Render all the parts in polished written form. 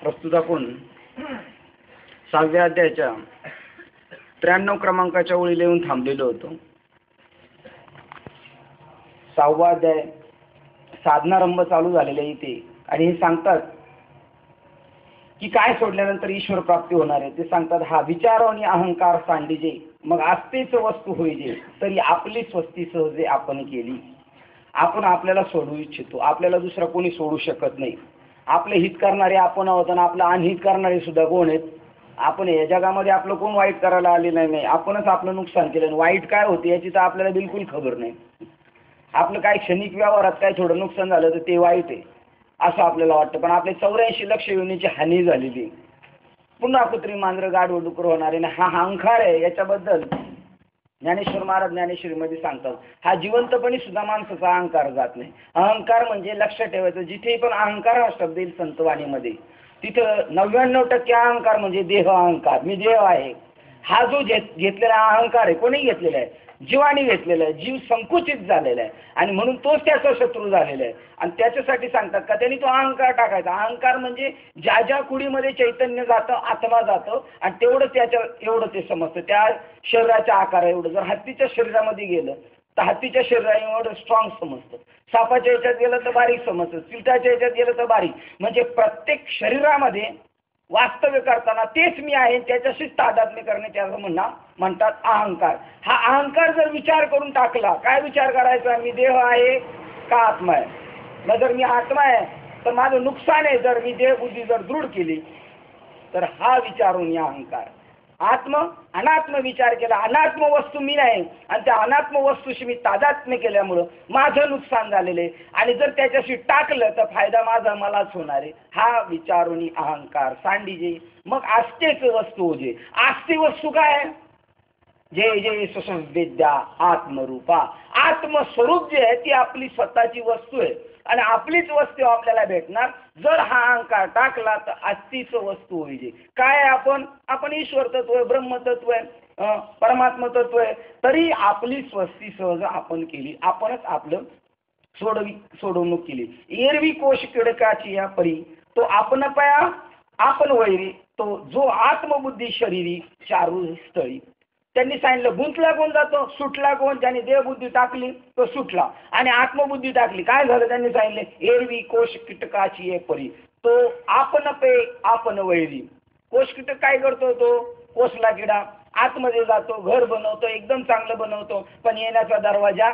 प्रस्तुत आपण 6व्या अध्यायाच्या 93 क्रमांकाच्या ओळीला येऊन थांबलेलो होतो. 6वा अध्याय साधनारंभ चालू झालेला आहे इथे, आणि हे सांगतात की काय सोडल्यानंतर ईश्वर प्राप्ती होणार आहे. ते सांगतात, हा विचार आणि अहंकार सांडिजे, मग आस्तेच वस्तू होईजे, तरी आपली स्वस्ती सहजे आपण केली. आपण आपल्याला सोडू इच्छितो, आपल्याला दुसरा कोणी सोडू शकत नाही. आपले हित करणारे आपण आहोत आणि आपलं अनहित करणारे सुद्धा कोण आहेत? आपण. या जगामध्ये आपलं कोण वाईट करायला आलेलं नाही, आपणच आपलं नुकसान केलं. वाईट काय होते याची तर आपल्याला बिलकुल खबर नाही. आपलं काय क्षणिक व्यवहारात काय थोडं नुकसान झालं तर ते वाईट आहे असं आपल्याला वाटतं, पण आपले 84 लक्ष योनीची हानी झालेली. पुन्हा कुत्री मांजरं गाढव डुकर होणार आहे. हा अहंकार आहे, याच्याबद्दल ज्ञानेश्वर महाराज ज्ञानेश्वरीमध्ये सांगतात, हा जिवंतपणी सुद्धा माणसाचा अहंकार जात नाही. अहंकार म्हणजे लक्षात ठेवायचं, जिथे पण अहंकार हा शब्द येईल संतवाणीमध्ये, तिथं 99% अहंकार म्हणजे देह अहंकार. मी देह आहे, हा जो घेतलेला अहंकार आहे. कोणी घेतलेला आहे? जीवाने घेतलेला आहे. जीव संकुचित झालेला आहे आणि म्हणून तोच त्याचा शत्रू झालेला आहे. आणि त्याच्यासाठी सांगतात का त्यांनी तो अहंकार टाकायचा. अहंकार म्हणजे ज्या ज्या कुडीमध्ये चैतन्य जातं, आत्मा जातं, आणि तेवढं त्याच्या एवढं ते समजतं. त्या शरीराच्या आकार एवढं. जर हत्तीच्या शरीरामध्ये गेलं तर हत्तीच्या शरीराने एवढं स्ट्रॉंग समजतं. सापाच्या याच्यात गेलं तर बारीक समजतं. चिलटाच्या याच्यात गेलं तर बारीक. म्हणजे प्रत्येक शरीरामध्ये वास्तव्य करताना तेच मी आहे, त्याच्याशीच तादात्म्य करणे त्याचं म्हणतात अहंकार. हा अहंकार जर विचार करून टाकला, काय विचार करायचा? मी देह आहे का आत्मा आहे? मग जर मी आत्मा आहे तर माझं नुकसान आहे. जर मी देहबुद्धी जर दृढ केली तर हा विचारून या अहंकार. अनात्म विचार केला, अनात्म वस्तू मी नाही, आणि त्या अनात्म वस्तूशी मी तादात्म्य केल्यामुळं माझं नुकसान झालेलं आहे, आणि जर त्याच्याशी टाकलं तर फायदा माझा मलाच होणार आहे. हा विचारून अहंकार सांडिजे, मग आस्तेच वस्तू होजे. आस्ते वस्तू काय? जय जय सुसंवेद्या आत्मरूपा. आत्मस्वरूप जे आहे ती आपली स्वतःची वस्तू आहे, आणि आपलीच वस्तू आपल्याला भेटणार जर हा अहंकार टाकला तर अस्तीच वस्तू होईल. काय आपण ईश्वर तत्व आहे, ब्रह्मतत्व आहे, परमात्मा तत्व आहे, तरी आपली स्वस्ती सहज आपण केली. आपणच आपलं सोडवणूक केली. एरवी कोश किडकाची या परी, तो आपण पया आपण वैरी, तो जो आत्मबुद्धी शरीरी चारू स्थळी. त्यांनी सांगितलं, गुंतला कोण जातो? सुटला कोण? ज्याने देहबुद्धी टाकली तो सुटला, आणि आत्मबुद्धी टाकली काय झालं? त्यांनी सांगितले, एरवी कोश कीटकाची ये परी, तो आपण पे आपण वैरी. कोश कीटक काय करतो? तो कोसला किडा आतमध्ये जातो, घर बनवतो, एकदम चांगलं बनवतो, पण येण्याचा दरवाजा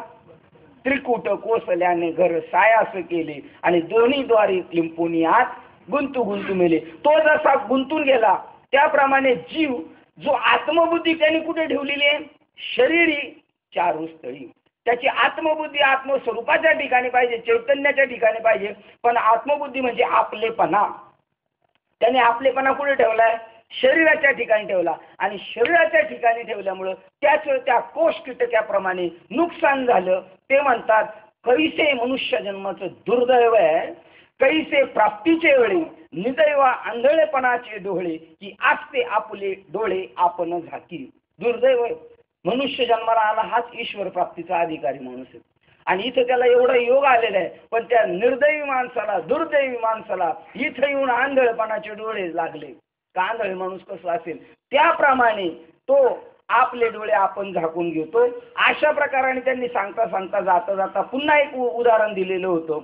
त्रिकुट कोसल्याने घर सायास केले, आणि दोन्ही द्वारे लिंपून आत गुंतू मेले. तो जसा गुंतून गेला त्याप्रमाणे जीव जो आत्मबुद्धी त्यांनी कुठे ठेवलेली आहे? शरीरी चारू स्थळी. त्याची आत्मबुद्धी आत्मस्वरूपाच्या ठिकाणी पाहिजे, चैतन्याच्या ठिकाणी पाहिजे. पण आत्मबुद्धी म्हणजे आपलेपणा. त्याने आपलेपणा कुठे ठेवलाय? शरीराच्या ठिकाणी ठेवला, आणि शरीराच्या ठिकाणी ठेवल्यामुळं त्या कोश कीटकाप्रमाणे नुकसान झालं. ते म्हणतात, कैसे मनुष्य जन्माचं दुर्दैव आहे, कैसे प्राप्तीचे वेळी निदैव आंधळेपणाचे डोळे, की आस्ते आपले डोळे आपण झाकी. दुर्दैव आहे, मनुष्य जन्माला आला हाच ईश्वर प्राप्तीचा अधिकारी माणूस आहे, आणि इथं त्याला एवढा योग आलेला आहे, पण त्या निर्दैवी माणसाला, दुर्दैवी माणसाला इथं येऊन आंधळेपणाचे डोळे लागले. का आंधळे माणूस कसं असेल त्याप्रमाणे तो आपले डोळे आपण झाकून घेतो. अशा प्रकाराने त्यांनी सांगता जाता जाता पुन्हा एक उदाहरण दिलेलं होतं.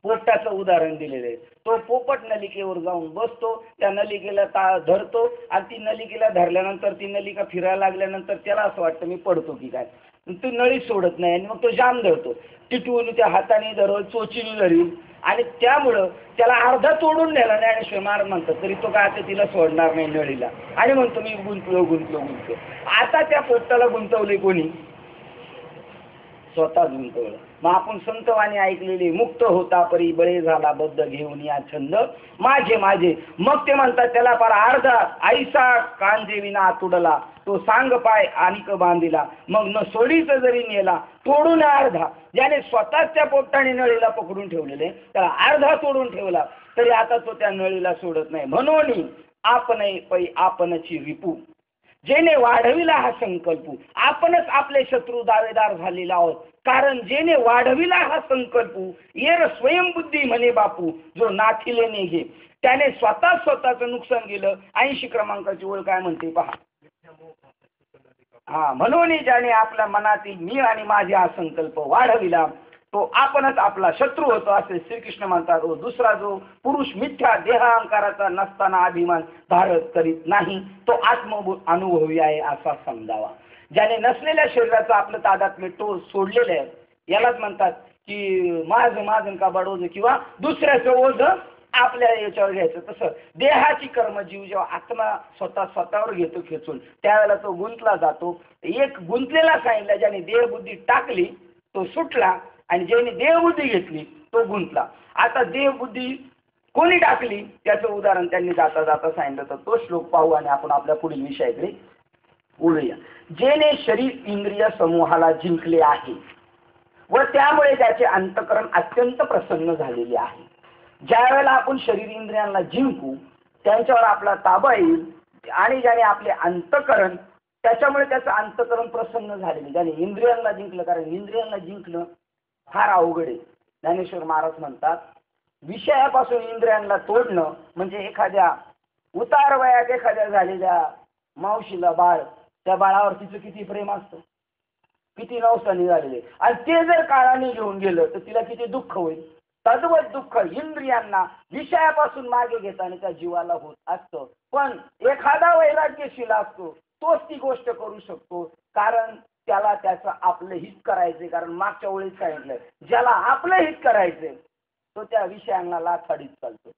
पोपटाचं उदाहरण दिलेलं आहे. तो पोपट नलिकेवर जाऊन बसतो, त्या नलिकेला धरतो, आणि ती नलिकेला धरल्यानंतर ती नलिका फिरायला लागल्यानंतर त्याला असं वाटतं मी पडतो की काय, ती नळी सोडत नाही, आणि मग तो जाम धरतो. टिटून त्या हाताने धरल, चोचीने धरील, आणि त्यामुळं त्याला अर्धा तोडून नेला. ज्ञानेश्वर महाराज म्हणतात तरी तो काय आता तिला सोडणार नाही नळीला, आणि म्हणतो मी गुंतलो. आता त्या पोपटाला गुंतवले कोणी? स्वतःच गुंतवलं. मग आपण संतवाणी ऐकलेली, मुक्त होता परी बळे झाला बद्ध घेऊन या छंद माझे. मग ते म्हणतात त्याला पार अर्धा आईसा कांजे विना तुडला, तो सांग पाय आणिक बांधिला, मग न सोडीच जरी नेला तोडून अर्धा. ज्याने स्वतःच त्या पोपटाने नळीला पकडून ठेवलेले त्याला अर्धा तोडून ठेवला, तरी आता तो त्या नळीला सोडत नाही. म्हणून आपण पै आपणची रिपू. जेने वाढविला हा संकल्प, आपणच आपले शत्रू दावेदार झालेले आहोत. कारण जेने वाढविला हा संकल्प, येर स्वयंबुद्धी म्हणे बापू, जो नाथिले नेघे, त्याने स्वतःचं नुकसान केलं. 80 क्रमांकाची ओळ काय म्हणते पहा. हा, म्हणून ज्याने आपल्या मनातील मी आणि माझे हा संकल्प वाढविला, तो आपणच आपला शत्रू होतो असे श्रीकृष्ण म्हणतात. व दुसरा जो पुरुष मिथ्या देहांकाराचा नसताना अभिमान धारण करीत नाही, तो आत्म अनुभवी आहे असा समजावा. ज्याने नसलेल्या शरीराचं आपलं तादात्म्य तो सोडलेलं आहे, यालाच म्हणतात की माझं माझं का बडोज, किंवा दुसऱ्याचं ओझ आपल्या याच्यावर घ्यायचं. तसं देहाची कर्मजीव जेव्हा आत्मा स्वतःवर घेतो खेचून, त्यावेळेला तो गुंतला जातो. एक गुंतलेला सांगितला, ज्याने देहबुद्धी टाकली तो सुटला, आणि ज्याने देहबुद्धी घेतली तो गुंतला. आता देहबुद्धी कोणी टाकली त्याचं उदाहरण त्यांनी जाता जाता सांगितलं. तर तो श्लोक पाहू आणि आपण आपल्या पुढील विषयाकडे बोलूया. जेने शरीर इंद्रिय समूहाला जिंकले आहे व त्यामुळे त्याचे अंतःकरण अत्यंत प्रसन्न झालेले आहे. ज्या वेळेला आपण शरीर इंद्रियांना जिंकू, त्यांच्यावर आपला ताबा येईल, आणि ज्याने आपले अंतःकरण, त्याच्यामुळे त्याचं अंतःकरण प्रसन्न झालेले. ज्याने इंद्रियांना जिंकलं, कारण इंद्रियांना जिंकणं फार अवघड आहे. ज्ञानेश्वर महाराज म्हणतात, विषयापासून इंद्रियांना तोडणं म्हणजे एखाद्या उतार वयात एखाद्या झालेल्या मावशीला बाळ, त्या बाळावर तिचं किती प्रेम असतं, किती नवसानी झालेले, आणि ते जर काळाने घेऊन गेलं तर तिला किती दुःख होईल. तद्वत दुःख इंद्रियांना विषयापासून मागे घेताना त्या जीवाला होत असतं. पण एखादा वैराग्यशील असतो तोच ती गोष्ट करू शकतो, कारण त्याला त्याचं आपलं हित करायचंय. कारण मागच्या वेळेस सांगितलंय, ज्याला आपलं हित करायचंय तो त्या विषयांना लाथाडीत चालतो.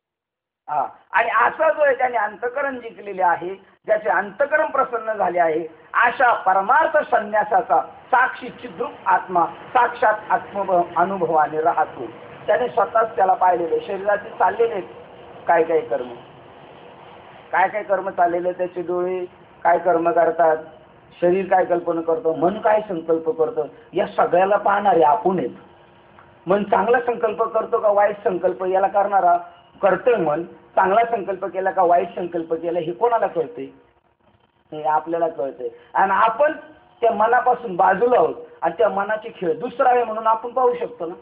हा, आणि असा जो आहे त्याने अंतःकरण जिंकलेले आहे, ज्याचे अंतःकरण प्रसन्न झाले आहे, अशा परमार्थ संन्यासाचा साक्षी चिद्रूप आत्मा साक्षात अनुभवाने राहतो. त्याने स्वतःच त्याला पाहिलेले. शरीराचे चाललेले काय काय कर्म, काय काय कर्म चाललेले, त्याचे डोळे काय कर्म करतात, शरीर काय कल्पना करतं, मन काय संकल्प करतं, या सगळ्याला पाहणारे आपण आहेत. मन चांगला संकल्प करतो का वाईट संकल्प, याला करणारा करतोय मन. चांगला संकल्प केला का वाईट संकल्प केला हे कोणाला कळते, हे आपल्याला कळते. आणि आपण त्या मनापासून बाजूला आहोत, आणि त्या मनाचे खेळ दुसरा आहे म्हणून आपण पाहू शकतो ना.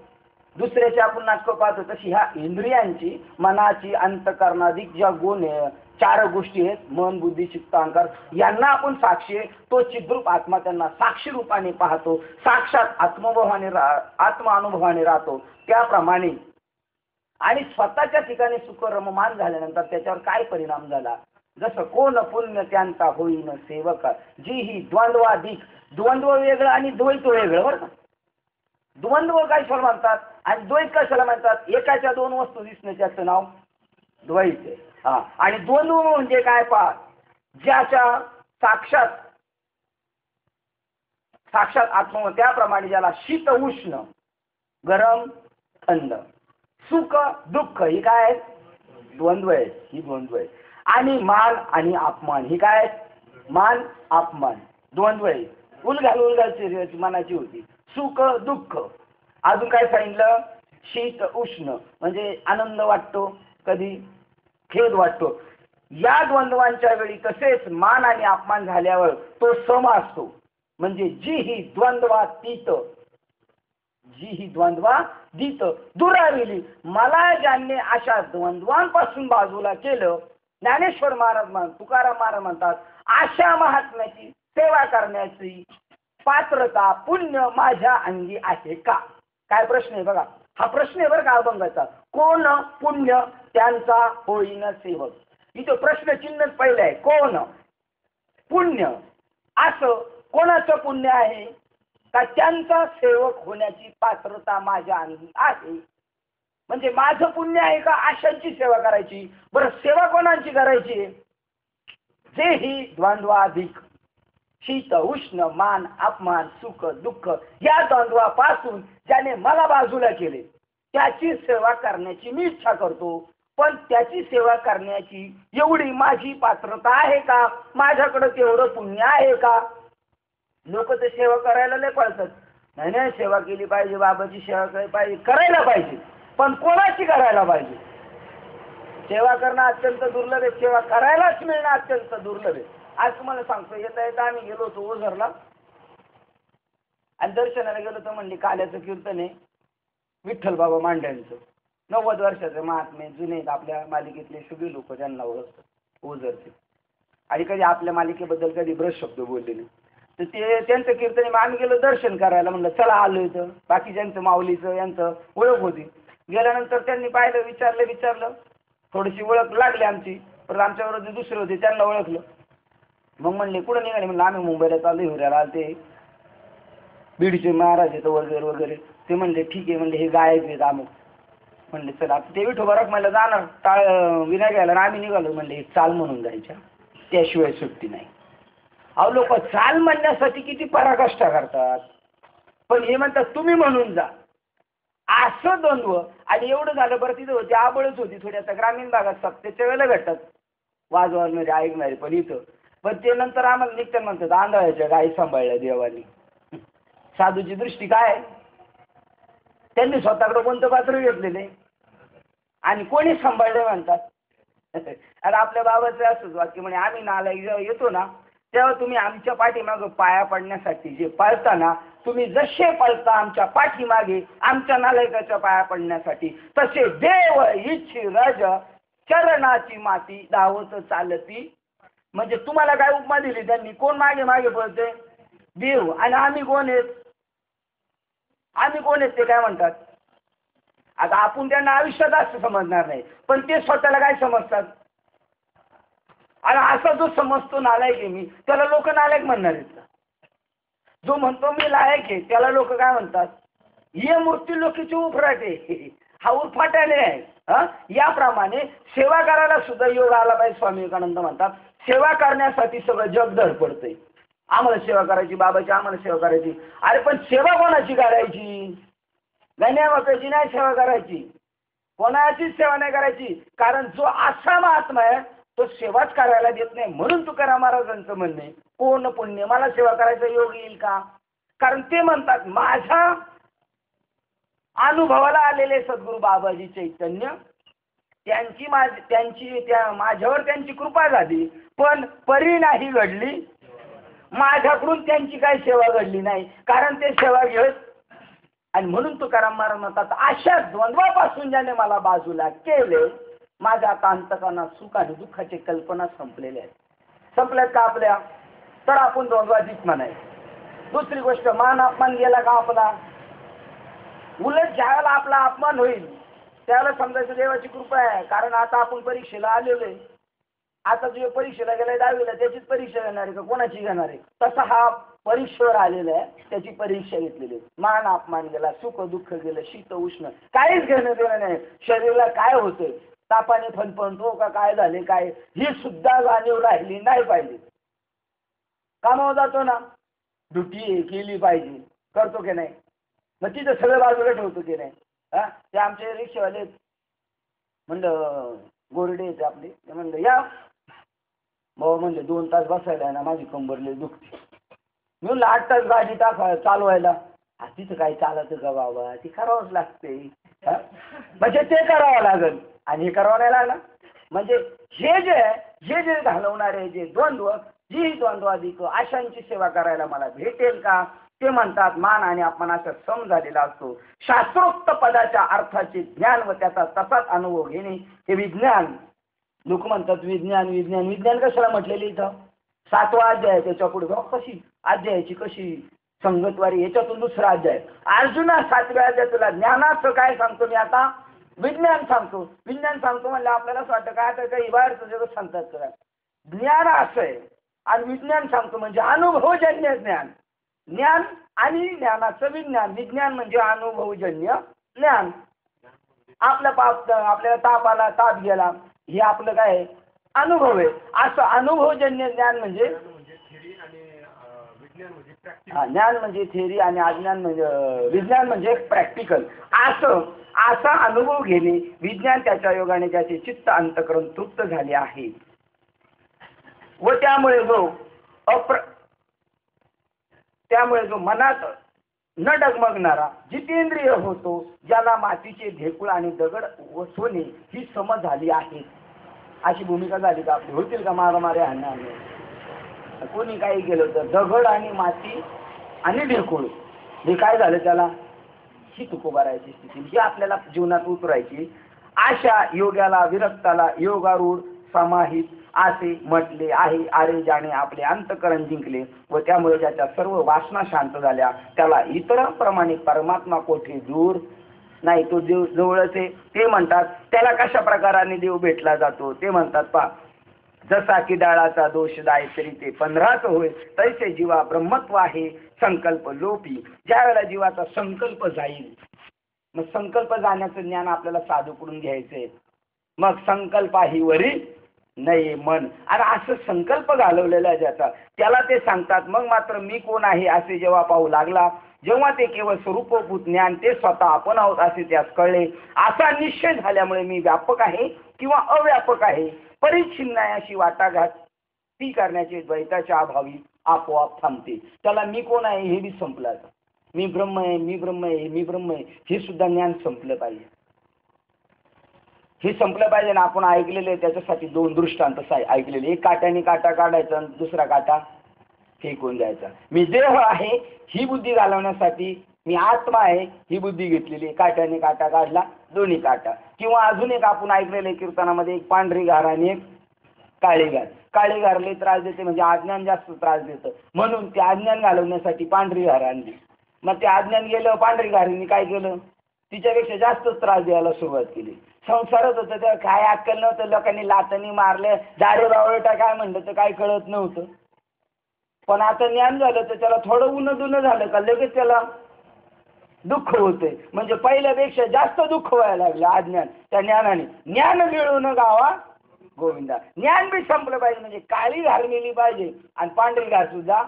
दुसऱ्याची आपण नाटकं पाहतो, तशी ह्या इंद्रियांची, मनाची, अंतःकरणाधिक ज्या गुण आहे, 4 गोष्टी आहेत, मन बुद्धी चित्त अहंकार, यांना आपण साक्षी आहे. तो चिद्रूप आत्मा त्यांना साक्षी रूपाने पाहतो, साक्षात आत्मानुभवाने राहतो. त्याप्रमाणे आणि स्वतःच्या ठिकाणी सुख रममान झाल्यानंतर त्याच्यावर काय परिणाम झाला, जसं कोण पुण्य त्यांचा होईन सेवका, जी ही द्वंद्वाधिक, द्वंद्व वेगळं आणि द्वैत वेगळं बरं का. द्वंद्व कशाला म्हणतात आणि द्वैत कशाला म्हणतात, एकाच्या 2 वस्तू दिसणे त्याचं नाव द्वैत आहे. हा, आणि द्वंद्व म्हणजे काय पहा, ज्याच्या साक्षात आत्मा, त्याप्रमाणे ज्याला शीत उष्ण, गरम थंड, सुख दुःख, ही काय आहेत, द्वंद्व आहेत. ही द्वंद्व आहे. आणि मान आणि अपमान, ही काय आहेत, मान अपमान द्वंद्व आहे. उलघालची मनाची होती. सुख दुःख, अजून काय सांगितलं, शीत उष्ण म्हणजे आनंद वाटतो, कधी खेद वाटतो. या द्वंद्वांच्या वेळी तसेच मान आणि अपमान झाल्यावर तो सम असतो. म्हणजे जी ही द्वंद्वातीत, जी ही द्वंद्वातीत दुराविली, मला ज्यांनी अशा द्वंद्वांपासून बाजूला केलं, ज्ञानेश्वर महाराज तुकाराम महाराज म्हणतात, अशा महात्म्याची सेवा करण्याची पात्रता पुण्य माझ्या अंगी आहे का. काय प्रश्न आहे बघा, हा प्रश्न आहे बरं का अभंगाचा. कोण पुण्य त्यांचा होईन सेवक, इथं प्रश्नचिन्हच पहिलं आहे. कोण पुण्य, असं कोणाचं पुण्य आहे का त्यांचा सेवक होण्याची पात्रता माझ्या अंगी आहे. म्हणजे माझं पुण्य आहे का अशांची सेवा करायची. बरं, सेवा कोणाची करायची, जे ही द्वंद्वाधिक, शीत उष्ण, मान अपमान, सुख दुःख, या द्वंद्वापासून ज्याने मला बाजूला केले त्याची सेवा करण्याची मी इच्छा करतो. पण त्याची सेवा करण्याची एवढी माझी पात्रता आहे का, माझ्याकडे तेवढं पुण्य आहे का. लोक ते सेवा करायला लय पळतात, नाही नाही सेवा केली पाहिजे, बाबाची सेवा केली पाहिजे, करायला पाहिजे, पण कोणाची करायला पाहिजे. सेवा करणं अत्यंत दुर्लभ आहे, सेवा करायलाच मिळणं अत्यंत दुर्लभ आहे. आज तुम्हाला सांगतो, येता येता आम्ही गेलो होतो ओझरला आणि दर्शनाला गेलो तर म्हणले काल्याचं कीर्तन आहे विठ्ठल बाबा मांड्यांचं, 90 वर्षाचे महात्मे जुने आहेत, आपल्या मालिकेतले सगळे लोक त्यांना ओळखतात ओझरचे, आणि कधी आपल्या मालिकेबद्दल कधी ब्रश शब्द बोलले नाही. तर ते त्यांचं कीर्तन आहे. मग आम्ही गेलो दर्शन करायला, म्हणलं चला आलो इथं, बाकीच्यांचं माऊलीचं यांचं ओळख होती. गेल्यानंतर त्यांनी पाहिलं, विचारलं थोडीशी ओळख लागली आमची, परत आमच्याबरोबर दुसरे होते त्यांना ओळखलं. मग म्हणले कुठं निघाले, म्हणलं आम्ही मुंबईला चालू हिवऱ्याला आलते, बीडचे महाराज येतं वगैरे वगैरे. ते म्हणले ठीक आहे, म्हणले हे गायक आहेत अमुक. म्हणले चला, ते विठोबाराक मला जाणार टाळ विना घ्यायला, आम्ही निघालो. म्हणले एक चाल म्हणून जायच्या, त्याशिवाय सुट्टी नाही. अहो लोक चाल म्हणण्यासाठी किती पराकाष्ठा करतात, पण हे म्हणतात तुम्ही म्हणून जा, असं द्वंद्व. आणि एवढं झालं बरं, तिथं होती आबळच होती थोडी, आता ग्रामीण भागात सप्त्याच्या वेळेला भेटतात वाजवांमध्ये ऐकणारे, पण इथं पण ते नंतर आम्हाला निघताना म्हणतात आंधळ्याच्या गाई सांभाळल्या देवानी. साधूची दृष्टी काय, त्यांनी स्वतःकडे कोणतं पात्र घेतलेले आणि कोणी सांभाळले म्हणतात. आता आपल्या बाबाचं असंच वाक्य म्हणे, आम्ही नालायक जेव्हा येतो ना तेव्हा तुम्ही आमच्या पाठीमागं पाया पडण्यासाठी जे पळता ना, तुम्ही जसे पळता आमच्या पाठीमागे आमच्या नालायकाच्या पाया पडण्यासाठी, तसे देव इच्छी रज चरणाची माती धावत चालती. म्हणजे तुम्हाला काय उपमा दिली त्यांनी, कोण मागे मागे पळते, देव. आणि आम्ही कोण आहेत, ते काय म्हणतात. आता आपण त्यांना आयुष्यात असं समजणार नाही, पण ते स्वतःला काय समजतात. आणि असा जो समजतो नालायक आहे मी, त्याला लोक नालायक म्हणणार आहेत का. जो म्हणतो मी लायक आहे त्याला लोक काय म्हणतात, हे मूर्ती लोकीचे उफराटे, हा उरफाट्याने आहे. याप्रमाणे सेवा करायला सुद्धा योग आला पाहिजे. स्वामी विवेकानंद म्हणतात सेवा करण्यासाठी सगळं जग धडपडतंय, आम्हाला सेवा करायची, बाबाची आम्हाला सेवा करायची. अरे पण सेवा कोणाची करायची, गण्यावाप्याची नाही सेवा करायची, कोणाचीच सेवा नाही करायची. कारण जो असा महात्मा आहे तो सेवाच करायला देत नाही. म्हणून तुकाराम महाराजांचं म्हणणे, कोण पुण्य मला सेवा करायचा योग येईल का. कारण ते म्हणतात माझ्या अनुभवाला आलेले सद्गुरू बाबाजी चैतन्य, माझ्यावर त्यांची कृपा झाली, पण परी नाही घडली, माझ्याकडून त्यांची काही सेवा घडली नाही, कारण ते सेवा घेत. आणि म्हणून तुकाराम महाराज म्हणतात अशा द्वंद्वापासून ज्याने मला बाजूला केले, माझ्या आता अंतकरणात सुख आणि दुःखाची कल्पना संपलेल्या आहेत. संपल्यात का आपल्या, तर आपण द्वंद्वातीत म्हणायचं. दुसरी गोष्ट, मान अपमान गेला का आपला, उलट ज्यावेळेला आपला अपमान होईल त्यावेळेला समजायचं देवाची कृपा आहे. कारण आता आपण परीक्षेला आलेलो आहे, आता जो परीक्षेला गेलाय 10वीला त्याचीच परीक्षा घेणार आहे का कोणाची घेणार आहे, तसा हा परीक्षेवर आलेला आहे, त्याची परीक्षा घेतलेली आहे. मान अपमान गेला, सुख दुःख गेलं, शीत उष्ण काहीच घेणं देणं नाही. शरीराला काय होतंय, तापाने फणफणतो का काय झाले काय, ही सुद्धा जाणीव राहिली नाही पाहिजे. कामावर जातो ना, ड्युटी केली पाहिजे, करतो की नाही, मग तिथं सगळं बाजूला ठेवतो की नाही. ते आमचे रिक्षावाले म्हणलं गोरडे येते आपले, ते म्हणलं या बाबा, म्हणले 2 तास बसायला आहे ना, माझी कंबरले दुखते. मी म्हणलं 8 तास गाडी चालवायला, तिथं काही चालतं का बाबा, ती करावंच लागते. म्हणजे ते करावं लागेल आणि हे करावं नाही लागलं. म्हणजे जे घालवणारे जे द्वंद्व, जी द्वंद्वाधिक आशांची सेवा करायला मला भेटेल का, ते म्हणतात मान आणि अपमानाचा सम झालेला असतो. शास्त्रोक्त पदाच्या अर्थाचे ज्ञान व त्याचा तसाच अनुभव घेणे हे विज्ञान. लोक म्हणतात विज्ञान कशाला म्हटलेले इथं, 7वा अध्याय त्याच्या पुढे कशी अध्यायाची कशी संगतवारी, याच्यातून दुसरा अध्याय. अर्जुना 7व्या अध्याय तुला ज्ञानाचं काय सांगतो मी, आता विज्ञान सांगतो म्हणजे आपल्याला असं वाटतं काय आता काही बाहेरचं जगत सांगतात का. ज्ञान असं आहे आणि विज्ञान सांगतो म्हणजे अनुभवजन्य ज्ञान. ज्ञान आणि ज्ञानाचं विज्ञान म्हणजे अनुभवजन्य ज्ञान. आपल्याला ताप गेला, हे आपलं काय अनुभव आहे. असं अनुभवजन्य ज्ञान म्हणजे ज्ञान म्हणजे थेरी आणि अज्ञान म्हणजे विज्ञान म्हणजे प्रॅक्टिकल. असा अनुभव घेणे विज्ञान, त्याच्या योगाने त्याचे चित्त अंतःकरण तृप्त झाले आहे व त्यामुळे जो मनात न डगमगणारा जितेंद्रिय होतो, ज्याला मातीचे ढेकूळ आणि दगड व सोने ही समज झाली आहे. अशी भूमिका झाली का आपली, होतील का मारामारी हाणणे. कोणी काही केलं तर दगड आणि माती आणि ढेकूळ हे काय झालं त्याला ही तुकोबारायची स्थिती जी आपल्याला जीवनात उतरायची. अशा योग्याला विरक्ताला योगारूढ समाहित असे म्हटले आहे. अरे ज्याने आपले अंतकरण जिंकले व त्यामुळे ज्याच्या सर्व वासना शांत झाल्या त्याला इतरांप्रमाणे परमात्मा कोठे दूर नाही, तो देव जवळच आहे. ते म्हणतात त्याला कशा प्रकाराने देव भेटला जातो ते म्हणतात पा जसा की डाळाचा दोष दाय तरी ते 15च होय तैसे जीवा ब्रह्मत्व आहे संकल्प लोपी. ज्या वेळेला जीवाचा संकल्प जाईल मग संकल्प जाण्याचं ज्ञान आपल्याला साधूकडून घ्यायचंय. मग संकल्प ही वरी नाही मन आणि असं संकल्प घालवलेला ज्याचा त्याला ते सांगतात. मग मात्र मी कोण आहे असे जेव्हा पाहू लागला, जेव्हा ते केवळ स्वरूपभूत ज्ञान ते स्वतः आपण आहोत असे त्यास कळले, असा निश्चय झाल्यामुळे मी व्यापक आहे किंवा अव्यापक आहे परिच्छिन्नायाशी वाटाघाट ती करण्याचे द्वैताच्या अभावी आपोआप थांबते. त्याला मी कोण आहे हे बी संपलं. मी ब्रह्म आहे, मी ब्रह्म आहे, मी ब्रह्म आहे हे सुद्धा ज्ञान संपलं पाहिजे. हे संपलं पाहिजे ना. आपण ऐकलेले त्याच्यासाठी 2 दृष्टांत ऐकलेले. एक काट्याने काटा काढायचा आणि दुसरा काटा फेकून द्यायचा. मी देह आहे ही बुद्धी घालवण्यासाठी मी आत्मा आहे ही बुद्धी घेतलेली. काट्याने काटा काढला, दोन्ही काटा. किंवा अजून एक आपण ऐकलेले कीर्तनामध्ये एक पांढरी घार आणि एक काळी घार. काळी घार लई त्रास देते म्हणजे अज्ञान जास्त त्रास देतं म्हणून ते अज्ञान घालवण्यासाठी पांढरी घार आणली. मग ते अज्ञान गेलं, पांढरी घारीने काय केलं तिच्यापेक्षा जास्तच त्रास द्यायला सुरुवात केली. संसारच होतं तर काय अक्कल नव्हतं. लोकांनी लातानी मारले, दारू बावळटा काय म्हणलं तर काय कळत नव्हतं. पण आता ज्ञान झालं तर त्याला थोडं उन्ह झालं का लगेच त्याला दुःख होते. म्हणजे पहिल्यापेक्षा जास्त दुःख व्हायला लागलं अज्ञान त्या ज्ञानाने. ज्ञान मिळून गावा गोविंदा. ज्ञान बी संपलं पाहिजे म्हणजे काळी घार मेली पाहिजे आणि पांढरी घार सुद्धा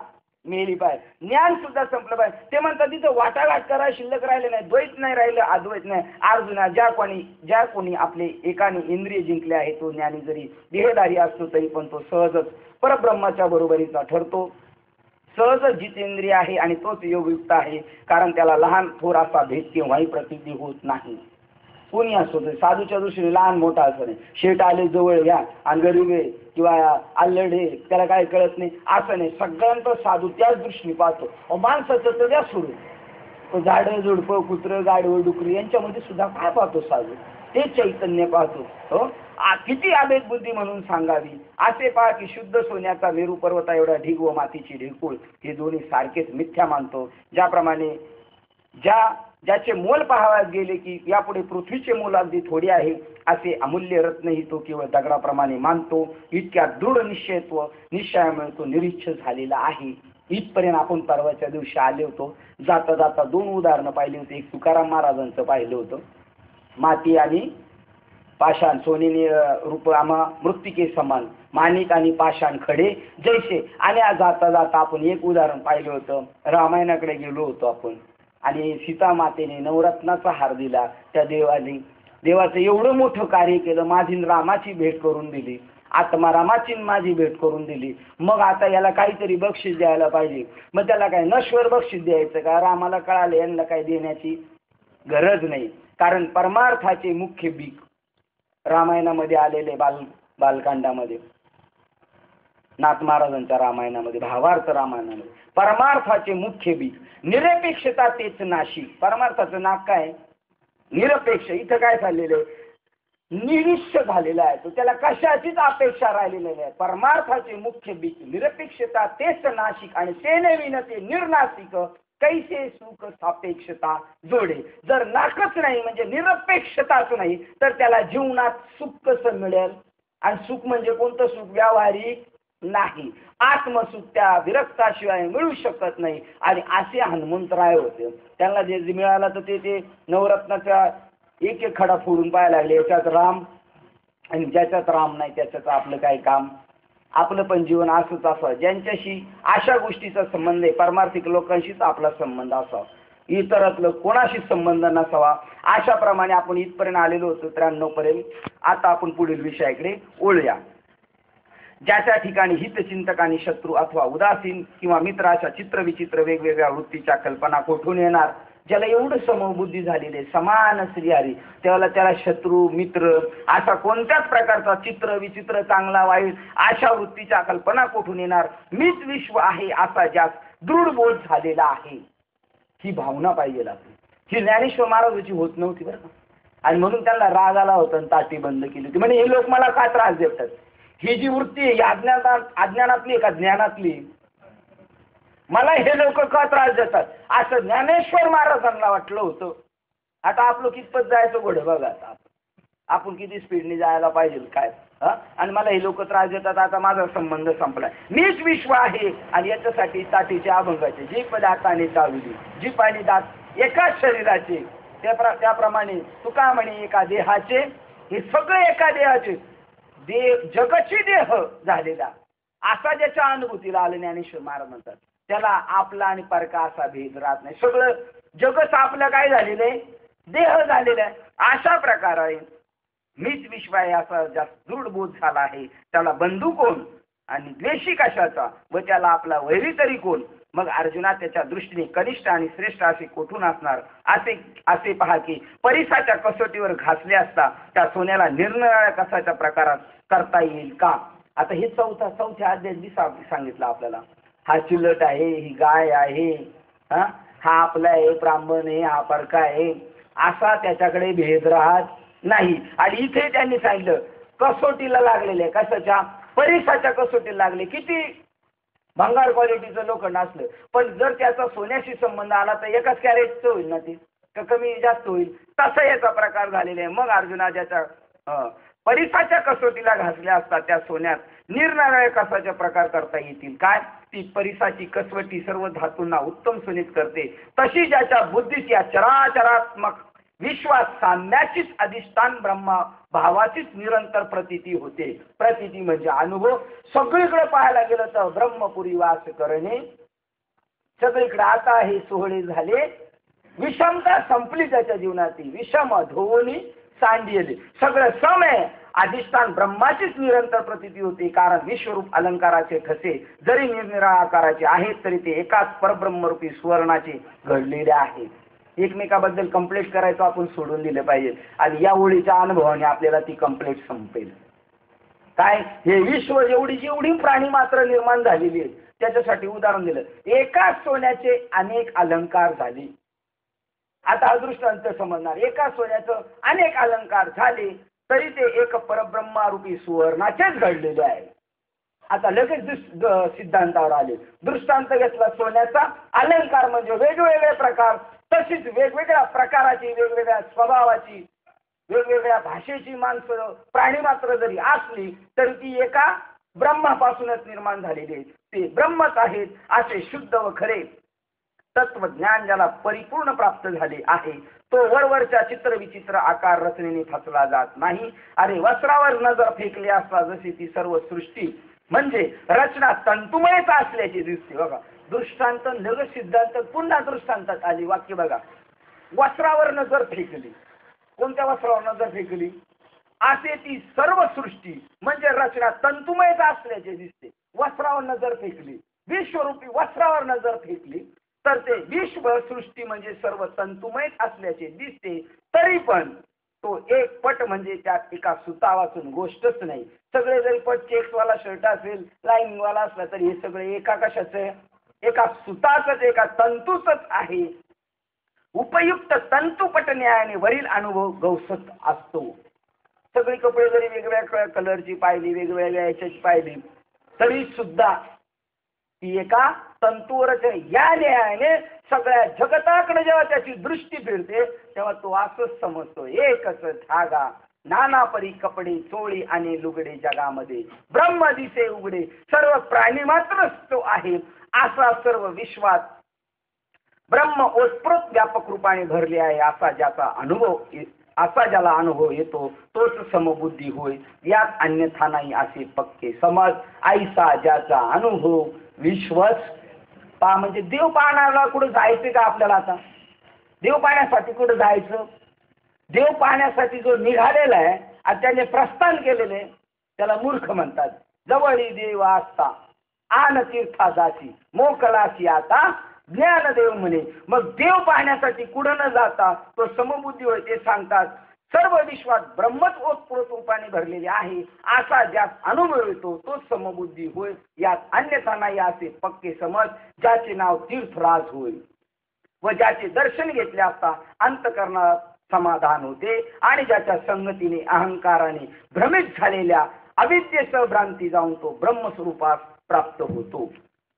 मेली पाहिजे. ज्ञान सुद्धा संपलं पाहिजे. ते म्हणतात तिथं वाटाघाट करा शिल्लक राहिले नाही, द्वैत नाही राहिलं, अद्वैत नाही. अर्जुना ज्या कोणी आपले एकाने इंद्रिय जिंकले आहे तो ज्ञानी जरी देहधारी असतो तरी पण तो सहजच परब्रह्माच्या बरोबरीचा ठरतो. सहजच जितेंद्रिय आहे आणि तोच योगयुक्त आहे. कारण त्याला लहान थोर असा भेद केव्हाही प्रसिद्धी होत नाही. कोणी असतो ते साधूच्या दृष्टीने लहान मोठा असं नाही. शेट आले जवळ घ्या आणि गरीब आहे किंवा आल्लडे त्याला काय कळत नाही असं नाही. सगळ्यांचं साधू त्याच दृष्टीने पाहतो. माणसाचं तर द्या सोडून झाडं झुडपं कुत्रं गाडवं डुकरी यांच्यामध्ये सुद्धा काय पाहतो साधू ते चैतन्य पाहतो. हो किती आवेग बुद्धी म्हणून सांगावी. असे पहा की शुद्ध सोन्याचा मेरू पर्वता एवढा ढीग व मातीची ढेकूळ हे दोन्ही सारखेच मिथ्या मानतो. ज्याप्रमाणे ज्याचे मोल पाहावयास गेले की यापुढे पृथ्वीचे मोल अगदी थोडे आहे असे अमूल्य रत्नही तो केवळ दगडाप्रमाणे मानतो. इतक्या दृढ निश्चयामुळे तो निरीच्छ झालेला आहे. इथपर्यंत आपण परवाच्या दिवशी आले होतो. जाता जाता 2 उदाहरणं पाहिली होती. एक तुकाराम महाराजांचं पाहिलं होतं, माती आणि पाषाण सोनेने रूप आम्हा मृत्तिके समान माणिक आणि पाषाण खडे जैसे. आणि जाता जाता आपण एक उदाहरण पाहिलं होतं. रामायणाकडे गेलो होतो आपण आणि सीता मातेने नवरत्नाचा हार दिला. त्या देवाचं एवढं मोठं कार्य केलं. माझी रामाची भेट करून दिली, आत्मा रामाची माझी भेट करून दिली. मग आता याला काहीतरी बक्षीस द्यायला पाहिजे. मग त्याला काय नश्वर बक्षीस द्यायचं का? रामाला कळालं यांना काही देण्याची गरज नाही. कारण परमार्थाचे मुख्य बीक रामायणामध्ये आलेले बालकांडामध्ये नाथ महाराजांच्या रामायणामध्ये भावार्थ रामायणामध्ये परमार्थाचे मुख्य बीज निरपेक्षता तेच नाशिक. परमार्थाचं नाक काय? निरपेक्ष. इथं काय झालेलं आहे? निरीश्य झालेला आहे तो. त्याला कशाचीच अपेक्षा राहिलेली नाही. परमार्थाचे मुख्य बीज निरपेक्षता तेच नाशिक आणि ते नवीन ते निर्नाशिक कैसे सुख सापेक्षता जोडे. जर नाकच नाही म्हणजे निरपेक्षताच नाही तर त्याला जीवनात सुख कसं मिळेल? आणि सुख म्हणजे कोणतं सुख? व्यावहारिक नाही. आत्मसुख त्या विरक्ताशिवाय मिळू शकत नाही. आणि असे हनुमंतराय होते. त्यांना जे मिळालं तर ते नवरत्नाचा एक एक खडा फोडून पाहायला लागले. याच्यात राम आणि ज्याच्यात राम नाही त्याच्यात आपलं काय काम? आपलं पण जीवन असंच असावं. ज्यांच्याशी अशा गोष्टीचा संबंध आहे पारमार्थिक लोकांशीच आपला संबंध असावा, इतरातलं कोणाशीच संबंध नसावा. अशाप्रमाणे आपण इथपर्यंत आलेलो होतो 93 पर्यंत. आता आपण पुढील विषयाकडे वळूया. ज्याच्या ठिकाणी हितचिंतक आणि शत्रू अथवा उदासीन किंवा मित्र अशा चित्रविचित्र वेगवेगळ्या वृत्तीच्या कल्पना कोठून येणार? ज्याला एवढं समबुद्धी झालेली आहे, समान श्रीहरी, त्याला शत्रू मित्र असा कोणत्याच प्रकारचा चित्र विचित्र चांगला वाईट अशा वृत्तीच्या कल्पना कुठून येणार? मीच विश्व आहे असा ज्यास दृढ बोध झालेला आहे. ही भावना पाहिजे आपली. ही ज्ञानेश्वर महाराजांची होत नव्हती बरं का. आणि म्हणून त्यांना राग आला होता आणि ताटी बंद केली होती. म्हणजे हे लोक मला का त्रास देतात? ही जी वृत्ती आहे अज्ञानातली का ज्ञानातली? मला हे लोक का त्रास देतात असं ज्ञानेश्वर महाराजांना वाटलं होतं. आता आपलं कितपत जायचं घोडं बघा. आता आपण किती स्पीडने जायला पाहिजे काय? आणि मला हे लोक त्रास देतात. आता माझा संबंध संपलाय. मीच विश्व आहे आणि याच्यासाठी ताटीच्या अभंगाचे जी पदार्थाने चालवली जी पाणी दात एकाच शरीराचे त्याप्रमाणे तुका म्हणे एका देहाचे, हे सगळे एका देहाचे जगची देह झालेला असा ज्याच्या अनुभूतीला आलं ज्ञानेश्वर महाराज म्हणतात त्याला आपला आणि परका असा भेद राहत नाही. सगळं जगच आपलं काय झालेलं आहे? देह झालेला आहे. अशा प्रकारे मीच विश्व आहे असा जास्त दृढ बोध झाला आहे. त्याला बंधू कोण आणि द्वेषी कशाचा व त्याला आपला वैरी तरी कोण? मग अर्जुना त्याच्या दृष्टीने कनिष्ठ आणि श्रेष्ठ असे कोठून असणार? असे पहा की परिसाच्या कसोटीवर घासले असता त्या सोन्याला निरनिराळ्या कसाच्या प्रकारात करता येईल का? आता हे चौथ्या अध्यायात सांगितलं आपल्याला. हा चिलट आहे, ही गाय आहे, हा आपला आहे, ब्राह्मण आहे, हा परका आहे, असा त्याच्याकडे भेद राहत नाही. आणि इथे त्यांनी सांगितलं कसोटीला लागलेले, कशाच्या? परिसाच्या कसोटीला लागले. किती भंगार क्वालिटीचं लोखंड असलं पण जर त्याचा सोन्याशी संबंध आला तर एकाच कॅरेटचं होईल ना ते, का कमी जास्त होईल? तसा याचा प्रकार झालेला आहे. मग अर्जुना ज्याच्या परिसाच्या कसोटीला घासल्या असतात त्या सोन्यात निरनिराळ्या कसाचे प्रकार करता येतील काय? ती परिसाची कसवटी सर्व धातूंना उत्तम सुनीत करते. तशी ज्याच्या बुद्धीत या चराचरात्मक विश्वास साम्याचीच अधिष्ठान ब्रह्मा भावाचीच निरंतर प्रतीती होते. प्रतीती म्हणजे अनुभव. सगळीकडे पाहायला गेलं तर ब्रह्मपुरी वास करणे, सगळीकडे आता हे सोहळे झाले. विषमता संपली त्याच्या जीवनातील, विषम धोनी सांडिले, सगळं सम आहे. अधिष्ठान ब्रह्माचीच निरंतर प्रतीती होते. कारण विश्वरूप अलंकाराचे ठसे जरी निरनिराळ्या आकाराचे आहेत तरी ते एकाच परब्रह्मरूपी सुवर्णाचे घडलेले आहेत. एकमेकाबद्दल कंप्लेंट करायचं आपण सोडून दिलं पाहिजे आणि या ओळीच्या अनुभवाने आपल्याला ती कंप्लेंट संपेल. काय? हे विश्व जेवढी प्राणी मात्र निर्माण झालेली आहेत त्याच्यासाठी उदाहरण दिलं. एकाच सोन्याचे अनेक अलंकार झाले. आता अदृष्टांत समजणार. एका सोन्याचं अनेक अलंकार झाले तरी ते एक परब्रह्मारूपी सुवर्णाचेच घडलेले आहे. आता लगेच सिद्धांतावर आले. दृष्टांत घेतला सोन्याचा अलंकार म्हणजे वेगवेगळे प्रकार, तशीच वेगवेगळ्या प्रकाराची, वेगवेगळ्या स्वभावाची, वेगवेगळ्या भाषेची माणसं प्राणी मात्र जरी असली तरी ती एका ब्रह्मापासूनच निर्माण झालेली आहेत. ते ब्रह्मच आहेत असे शुद्ध व खरे तत्वज्ञान ज्याला परिपूर्ण प्राप्त झाले आहे तो वरवरच्या चित्रविचित्र आकार रचनेने फसला जात नाही. अरे वस्त्रावर नजर फेकली असता जशी ती सर्व सृष्टी म्हणजे रचना तंतुमयच असल्याची दिसते. बघा दृष्टांत लगेच सिद्धांत पुन्हा दृष्टांतात आली. वाक्य बघा. वस्त्रावर नजर फेकली. कोणत्या वस्त्रावर नजर फेकली? असे ती सर्व सृष्टी म्हणजे रचना तंतुमयच असल्याचे दिसते. वस्त्रावर नजर फेकली, विश्वरूपी वस्त्रावर नजर फेकली तर ते विश्व सृष्टी म्हणजे सर्व तंतुमयच असल्याचे दिसते. तरी पण तो एक पट म्हणजे त्यात एका सुता वाचून गोष्टच नाही. सगळे जरी पट चेक्सवाला शर्ट असेल, लाईनिंगवाला असला तरी हे सगळे एका कशाचे? एका सुताचंच, एका तंतूचंच आहे. उपयुक्त तंतुपट न्यायाने वरील अनुभव गवसत असतो. सगळी कपडे जरी वेगवेगळ्या कलरची पाहिली, वेगवेगळ्या याच्याची पाहिली तरी सुद्धा ती एका तंतूवरच आहे. या न्यायाने सगळ्या जगताकडे जेव्हा त्याची दृष्टी फिरते तेव्हा तो असंच समजतो एकच धागा, नाना परी कपडे चोळी आणि लुगडे जगामध्ये ब्रह्म दिसे उघडे. सर्व प्राणी मात्रच तो आहे. असा सर्व विश्वात ब्रह्म ओतप्रोत व्यापक रूपाने भरले आहे असा ज्याला अनुभव येतो तोच समबुद्धी होय. यात अन्यथा नाही असे पक्के समज. ऐसा ज्याचा अनुभव विश्वच पा म्हणजे देव पाहण्याला कुठं जायचं का आपल्याला? आता देव पाहण्यासाठी कुठं जायचं? देव पाहण्यासाठी जो निघालेला आहे आणि त्याने प्रस्थान केलेले त्याला मूर्ख म्हणतात. जवळी देव असता आन तीर्था जासी मोकलासी आता ज्ञानदेव म्हणे. मग देव पाहण्यासाठी कुठं न जाता तो समबुद्धी होय ते सांगतात. सर्व विश्वात ब्रह्मच ओतप्रोत रूपाने भरलेले आहे असा ज्यात अनुभव येतो तो समबुद्धी होय. यात अन्यथा नाही असे पक्के समज ज्याचे नाव तीर्थराज होय व ज्याचे दर्शन घेतले असता अंतःकरणात समाधान होते आणि ज्याच्या संगतीने अहंकाराने भ्रमित झालेल्या अविद्येसह भ्रांती जाऊन तो ब्रह्मस्वरूपास प्राप्त होतो.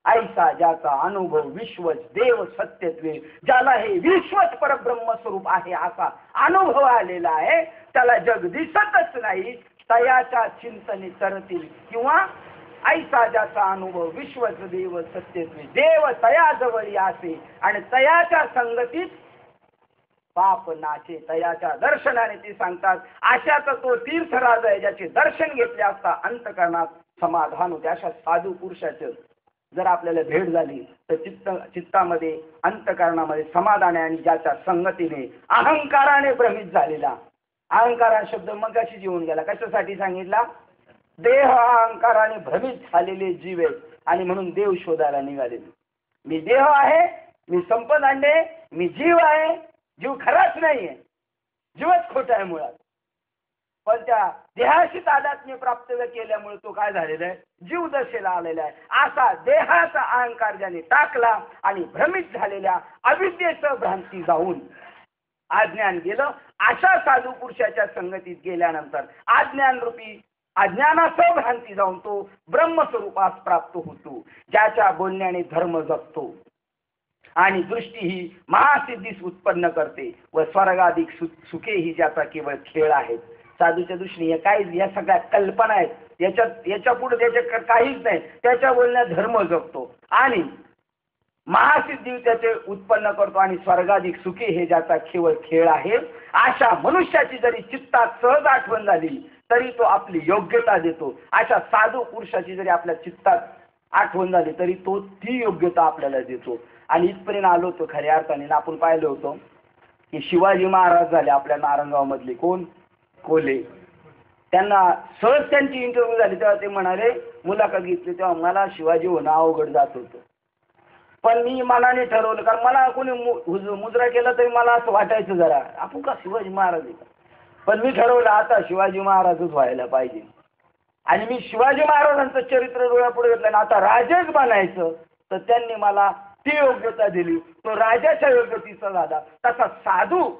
ऐसा ज्याचा अनुभव विश्वच देव सत्यत्वे ज्याला हे विश्वच परब्रह्म स्वरूप आहे असा अनुभव आलेला आहे त्याला जग दिसतच नाही तयाच्या चिंतने तरतील. किंवा ऐसा ज्याचा अनुभव विश्वच देव सत्यत्वे देव तयाजवळी असे आणि तयाच्या संगतीत पाप नाचे. तयाच्या दर्शनाने ते सांगतात अशाचा तो तीर्थराज आहे ज्याचे दर्शन घेतले असता अंतःकरणात समाधान होते. अशा साधू पुरुषाचं जर आपल्याला भेट झाली तर चित्तामध्ये अंतःकरणामध्ये समाधान आहे आणि ज्याच्या संगतीने अहंकाराने भ्रमित झालेला. अहंकारा शब्द मग कशी जीवन गेला कशासाठी सांगितला. देह अहंकाराने भ्रमित झालेले जीव आहेत आणि म्हणून देव शोधायला निघालेले. मी देह आहे, मी संपदांडे, मी जीव आहे. जीव खराच नाहीये, जीवच खोटा आहे मुळात. पण त्या देहाशी तादात्म्य प्राप्त केल्यामुळे तो काय झालेला आहे जीव दशेला आलेला आहे. असा देहाचा अहंकार ज्याने टाकला आणि भ्रमित झालेल्या अविद्येचं भ्रांती जाऊन अज्ञान गेलं. अशा साधू पुरुषाच्या संगतीत गेल्यानंतर अज्ञान रूपी अज्ञानासह भ्रांती जाऊन तो ब्रह्मस्वरूपास प्राप्त होतो. ज्याच्या बोलण्याने धर्म जगतो आणि दृष्टी ही महासिद्धीस उत्पन्न करते व स्वर्गाधिक सुखे ही ज्याचा केवळ खेळ आहे. साधूच्या दृष्टीने काय या सगळ्या कल्पना आहेत याच्या पुढे त्याच्या काहीच नाही. त्याच्या बोलण्यात धर्म जगतो आणि महासिद्धी त्याचे उत्पन्न करतो आणि स्वर्गाधिक सुखे हे ज्याचा केवळ खेळ आहे. अशा मनुष्याची जरी चित्तात सहज आठवण झाली तरी तो आपली योग्यता देतो. अशा साधू पुरुषाची जरी आपल्या चित्तात आठवण झाली तरी तो ती योग्यता आपल्याला देतो. आणि इथपर्यंत आलो होतो खऱ्या अर्थाने आपण पाहिलं होतं की शिवाजी महाराज झाले आपल्या नारंगाव मधले कोण कोल्हे. त्यांना सहज त्यांची इंटरव्ह्यू झाली तेव्हा ते म्हणाले मुलाखत घेतली तेव्हा मला शिवाजी होणं अवघड जात होतं. पण मी मनाने ठरवलं कारण मला कोणी मुजरा केला तरी मला असं वाटायचं जरा आपण का शिवाजी महाराज आहे का. पण मी ठरवलं आता शिवाजी महाराजच व्हायला पाहिजे आणि मी शिवाजी महाराजांचं चरित्र डोळ्यापुढे घेतलं आणि आता राजेच बनायचं. तर त्यांनी मला ती योग्यता दिली. तो राजाच्या योग्यतेचा झाला. तसा साधू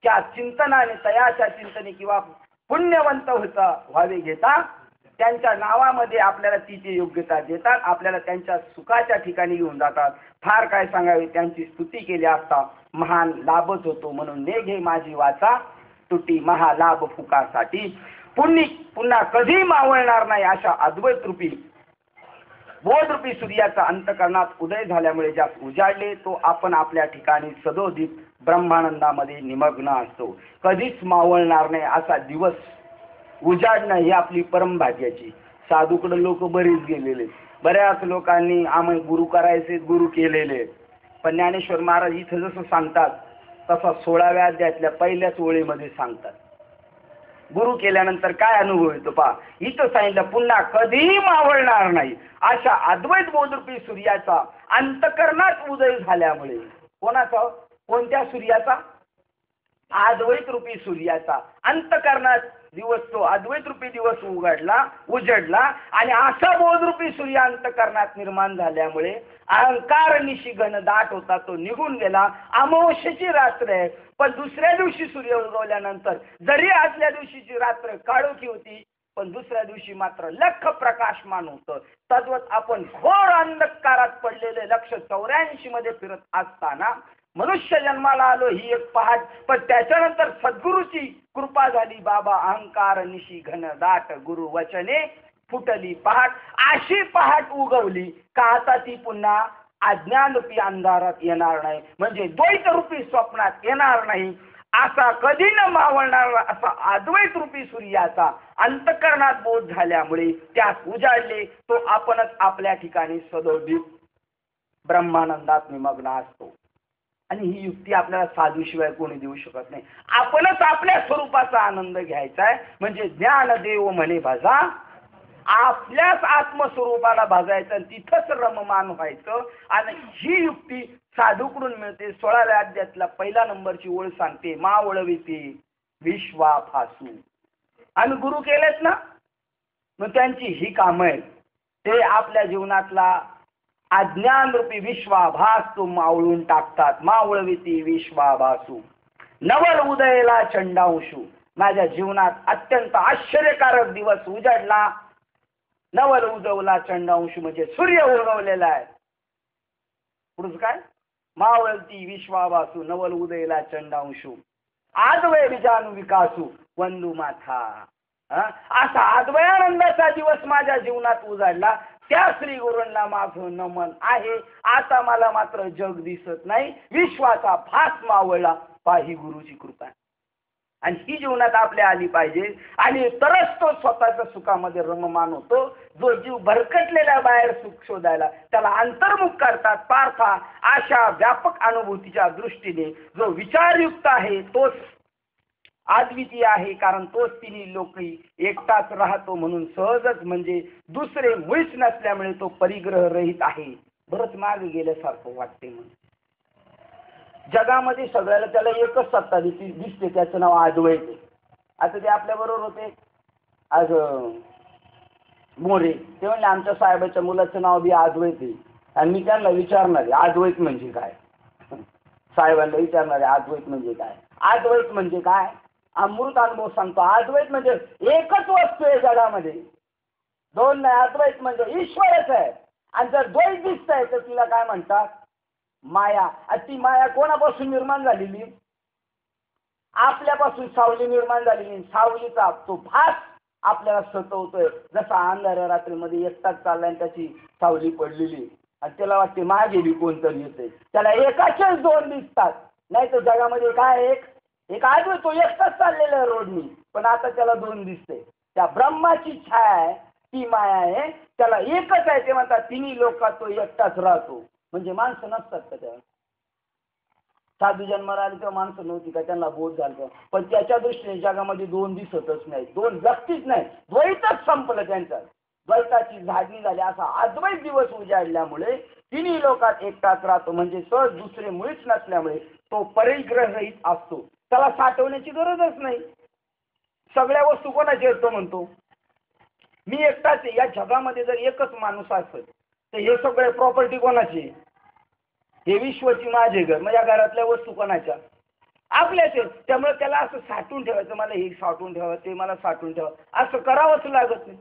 त्या चिंतनाने तयाच्या चिंतने किंवा पुण्यवंत होता व्हावे घेता त्यांच्या नावामध्ये आपल्याला तिची योग्यता देतात. आपल्याला त्यांच्या सुखाच्या ठिकाणी घेऊन जातात. फार काय सांगावे त्यांची स्तुती केली असता महान लाभच होतो म्हणून नेघे माझी वाचा तुटी महालाभ फुकासाठी. पुन्हा कधी मावळणार नाही अशा अद्वैत रूपी बोधरूपी सूर्याचा अंतःकरणात उदय झाल्यामुळे ज्यास उजाडले तो आपण आपल्या ठिकाणी सदोदित ब्रह्मानंदामध्ये निमग्न असतो. कधीच मावळणार नाही असा दिवस उजाडणं ही आपली परमभाग्याची. साधूकडे लोक बरेच गेलेले. बऱ्याच लोकांनी आम्ही गुरु करायचे गुरु केलेले. पण ज्ञानेश्वर महाराज इथं जसं सांगतात तसा 16व्या अध्यायातल्या पहिल्याच ओळीमध्ये सांगतात गुरु केल्यानंतर काय अनुभव येतो पहा. इथं सांगितलं पुन्हा कधीही मावळणार नाही अशा अद्वैत बोधरूपी सूर्याचा अंतःकरणात उदय झाल्यामुळे. कोणाचा कोणत्या सूर्याचा अद्वैत रूपी सूर्याचा अंतःकरणात दिवस तो अद्वैत रूपी दिवस उजडला आणि असा बोधरूपी सूर्य अंतःकरणात निर्माण झाल्यामुळे अहंकार निशी घन दाट होता तो निघून गेला. अमावस्येची रात्र आहे पण दुसऱ्या दिवशी सूर्य उगवल्यानंतर जरी आदल्या दिवशीची रात्र काळोखी होती पण दुसऱ्या दिवशी मात्र लख प्रकाशमान होतं. तद्वत आपण घोर अंधकारात पडलेले लक्ष 84 मध्ये फिरत असताना मनुष्य जन्माला आलो ही एक पहाट. पण त्याच्यानंतर सद्गुरूची कृपा झाली. बाबा अहंकार निशी घन दाट गुरु वचने फुटली पहाट. अशी पहाट उगवली का आता ती पुन्हा अज्ञानरूपी अंधारात येणार नाही म्हणजे द्वैत रूपी स्वप्नात येणार नाही. असा कधी न मावळणार असा अद्वैत रूपी सूर्याचा अंतःकरणात बोध झाल्यामुळे त्यास उजाडले तो आपणच आपल्या ठिकाणी सदोदित ब्रह्मानंदात निमग्न असतो. आणि ही युक्ती आपल्याला साधूशिवाय कोणी देऊ शकत नाही. आपणच आपल्या स्वरूपाचा आनंद घ्यायचा आहे म्हणजे ज्ञानदेव म्हणे भजा आपल्याच आत्मस्वरूपाला भाजायचं आणि तिथंच रममान व्हायचं. आणि ही युक्ती साधूकडून मिळते. 16व्या अध्यायातला पहिला नंबरची ओळ सांगते, मा वळविते विश्वा फासू. आम्ही गुरु केलेत ना, मग त्यांची ही कामं आहेत. ते आपल्या जीवनातला अज्ञान रूपी विश्वाभास तो मावळून टाकतात. मावळविती विश्वाभासू नवल उदयला चंडांशू. माझ्या जीवनात अत्यंत आश्चर्यकारक दिवस उजाडला. नवल उदवला चंडांशू म्हणजे सूर्य उगवलेला आहे. पुढचं काय, मावळती विश्वाभासू नवल उदयला चंडांशू आदवय विजानू विकासू वंदू माथा. असा अद्वयानंदाचा दिवस माझ्या जीवनात उजाडला. त्या श्री गुरूंना माझं नमन आहे. आता मला मात्र जग दिसत नाही, विश्वाचा भास मावळला. पाही गुरुची कृपा. आणि ही जीवनात आपल्या आली पाहिजे. आणि तरच तो स्वतःच्या सुखामध्ये रममान होतो. जो जीव भरकटलेला बाहेर सुख शोधायला, त्याला अंतर्मुख करतात. पार्था अशा व्यापक अनुभूतीच्या दृष्टीने जो विचारयुक्त आहे तोच अद्वितीय आहे. कारण तोच तिन्ही लोकी एकटाच राहतो म्हणून सहजच, म्हणजे दुसरे मुळीच नसल्यामुळे तो परिग्रह रहित आहे. बरंच मागे गेल्यासारखं वाटते. म्हणून जगामध्ये सगळ्याला त्याला एकच सत्ता दिसते, त्याचं नाव अद्वैत. आता ते आपल्या बरोबर होते आज मोरे, ते म्हणले आमच्या साहेबाच्या मुलाचं नाव बी अद्वैत आहे. आणि मी त्यांना विचारणार आहे अद्वैत म्हणजे काय. साहेबांना विचारणार आहे अद्वैत म्हणजे काय. अद्वैत म्हणजे काय, अमृत अनुभव सांगतो. अद्वैत म्हणजे एकच वस्तू आहे जगामध्ये, दोन नाही. अद्वैत म्हणजे ईश्वरच आहे. आणि जर द्वैत दिसत आहे तर तिला काय म्हणतात, माया. आणि ती माया कोणापासून निर्माण झालेली, आपल्यापासून सावली निर्माण झालेली. सावलीचा तो भास आपल्याला सतवतोय. जसा अंधाऱ्या रात्रीमध्ये एकटाच चाललाय आणि त्याची सावली पडलेली आणि त्याला वाटते मागे बी कोणतरी येते, त्याला एकाचेच दोन दिसतात. नाही तर जगामध्ये काय एक आदमी तो एकटाच चाललेला रोडनी, पण आता त्याला दोन दिसते. त्या ब्रह्माची छाया आहे, ती माया आहे. त्याला एकच आहे. ते म्हणतात तिन्ही लोकात तो एकटाच राहतो. म्हणजे माणसं नसतात का तेव्हा, साधू जन्माला आले तेव्हा माणसं नव्हती का, त्यांना बोध झालं. पण त्याच्या दृष्टीने जगामध्ये दोन दिसतच नाही, दोन व्यक्तीच नाही. द्वैतच संपलं त्यांचं. द्वैताची झाडणी झाली. असा अद्वैत दिवस उजाडल्यामुळे तिन्ही लोकात एकटाच राहतो. म्हणजे सहज दुसरे मुळीच नसल्यामुळे तो परिग्रहित असतो. त्याला साठवण्याची गरजच नाही. सगळ्या वस्तू कोणाच्या आहेत तो म्हणतो, मी एकटाच आहे. या जगामध्ये जर एकच माणूस असेल तर हे सगळे प्रॉपर्टी कोणाची, हे विश्वची माझे घर. मग या घरातल्या वस्तू कोणाच्या, आपल्याच आहेत. त्यामुळे त्याला असं साठवून ठेवायचं, मला हे साठवून ठेवा, ते मला साठवून ठेवा, असं करावंच लागत नाही.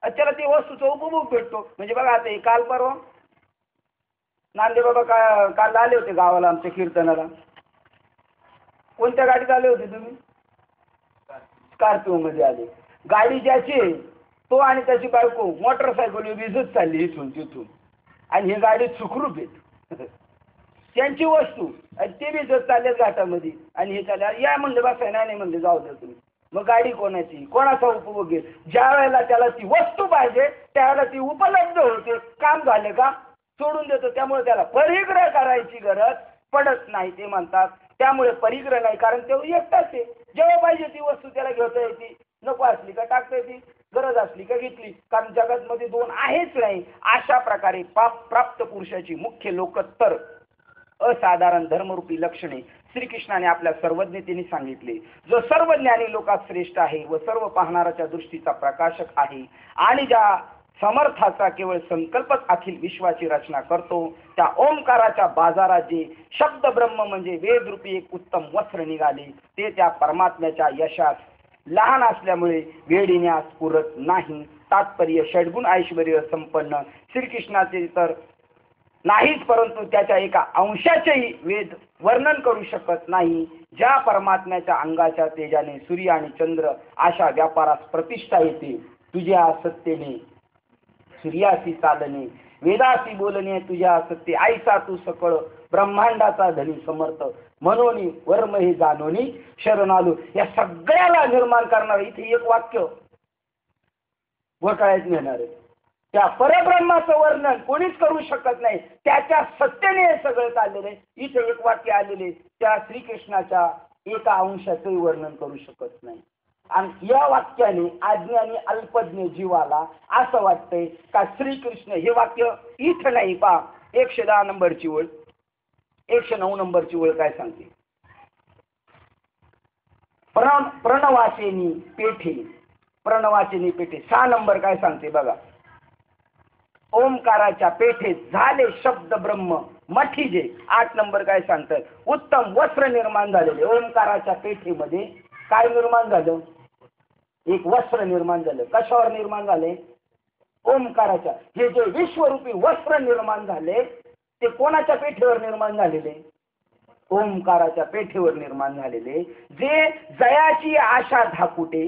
त्याला ती वस्तूचा उपभोग भेटतो. म्हणजे बघा आता हे काल परवा नांदे बाबा काल आले होते गावाला आमच्या कीर्तनाला. कोणत्या गाडीत आले होते तुम्ही, स्कॉर्पिओमध्ये आले. गाडी ज्याची तो आणि त्याची बायको मोटरसायकल भिजत चालली इथून तिथून, आणि ही गाडी सुखरूप आहेत. त्यांची वस्तू आणि ते भिजत चालले घाटामध्ये. आणि हे चालले या म्हणले बसाय, नाही म्हणले जाऊ द्या तुम्ही. मग गाडी कोणाची, कोणाचा उपभोग आहे. ज्या वेळेला त्याला ती वस्तू पाहिजे त्यावेळेला ती उपलब्ध होते. काम झाले का सोडून देतो. त्यामुळे त्याला परिग्रह करायची गरज पडत नाही. ते म्हणतात त्यामुळे परिग्रह नाही, कारण तो एकटाच आहे. जेव्हा पाहिजे ती वस्तू त्याला घेता येते, नको असली का टाकता येते, गरज असली का घेतली. कारण जगातमध्ये दोन आहेच नाही. अशा प्रकारे प्राप्त पुरुषाची मुख्य लोकोत्तर असाधारण धर्मरूपी लक्षणे श्रीकृष्णाने आपल्या सर्वज्ञतेने सांगितले. जो सर्व ज्ञानी लोकात श्रेष्ठ आहे व सर्व पाहणाऱ्याच्या दृष्टीचा प्रकाशक आहे आणि ज्या समर्थाचा केवळ संकल्पच अखिल विश्वाची रचना करतो, त्या ओंकाराच्या बाजारात जे शब्द ब्रह्म म्हणजे वेदरूपी एक उत्तम वस्त्र निघाले, ते त्या परमात्म्याच्या यशास लहान असल्यामुळे वेडिण्यास पुरत नाही. तात्पर्य षड्गुण ऐश्वर्य संपन्न श्रीकृष्णाचे तर नाहीच, परंतु त्याच्या एका अंशाचेही वेद वर्णन करू शकत नाही. ज्या परमात्म्याच्या अंगाच्या तेजाने सूर्य आणि चंद्र अशा व्यापारास प्रतिष्ठा येते, तुझ्या सत्तेने सूर्यासी चालणे, वेदासी बोलणे तुझ्या सत्ते, ऐसा तू सकळ ब्रह्मांडाचा धनी समर्थ, म्हणून वर्म हे जाणोनी शरण आलो. या सगळ्याला निर्माण करणार इथे एक वाक्य वकाळ्यात नेणार आहे. त्या परब्रह्माचं वर्णन कोणीच करू शकत नाही. त्याच्या सत्तेने हे सगळं चाललेलं आहे. इथे एक वाक्य आलेले, त्या श्रीकृष्णाच्या एका अंशाचंही वर्णन करू शकत नाही. आणि या वाक्याने अज्ञानी अल्पज्ञ जीवाला असं वाटतंय का श्रीकृष्ण, हे वाक्य इथं नाही पा, 110 नंबरची ओळ, 109 नंबरची ओळ काय सांगते? प्रणवाचेनी पेठे, प्रणवाचेनी पेठे 6 नंबर काय सांगते बघा. ओंकाराच्या पेठेत झाले शब्द ब्रह्म मठीजे. 8 नंबर काय सांगतात? उत्तम वस्त्र निर्माण झालेले. ओंकाराच्या पेठेमध्ये काय निर्माण झालं? एक वस्त्र निर्माण झालं. कशावर निर्माण झाले? ओंकाराच्या. हे जे विश्वरूपी वस्त्र निर्माण झाले ते कोणाच्या पेठेवर निर्माण झालेले? ओंकाराच्या पेठेवर निर्माण झालेले. जे जयाची आशा धाकुटे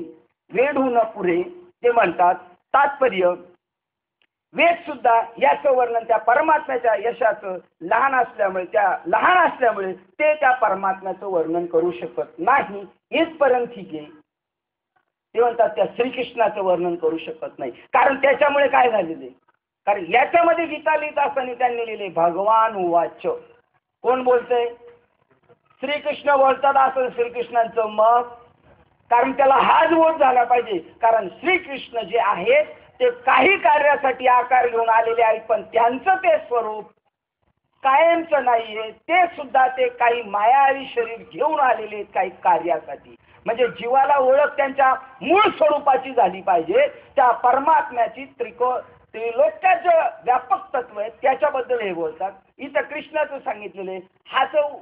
वेढू न पुरे ते म्हणतात. तात्पर्य, वेद सुद्धा याचं वर्णन त्या परमात्म्याच्या यशाचं लहान असल्यामुळे ते त्या परमात्म्याचं वर्णन करू शकत नाही. इथपर्यंत ठीक आहे. ते म्हणतात त्या श्रीकृष्णाचं वर्णन करू शकत नाही, कारण त्याच्यामुळे काय झालेले? कारण याच्यामध्ये गीता लिहित असताना त्यांनी लिहिले भगवान उवाच. कोण बोलतंय? श्रीकृष्ण बोलतात. असं श्रीकृष्णांचं मत, कारण त्याला हाच बोध झाला पाहिजे. कारण श्रीकृष्ण जे आहेत ते काही कार्यासाठी आकार घेऊन आलेले आहेत, पण त्यांचं ते स्वरूप कायमचं नाहीये. ते सुद्धा ते काही मायावी शरीर घेऊन आलेले आहेत काही कार्यासाठी. म्हणजे जीवाला ओळख त्यांच्या मूळ स्वरूपाची झाली पाहिजे, त्या परमात्म्याची. त्रिलोक्याचं व्यापक तत्व आहे त्याच्याबद्दल हे बोलतात. इथं कृष्णाचं सांगितलेले हाचं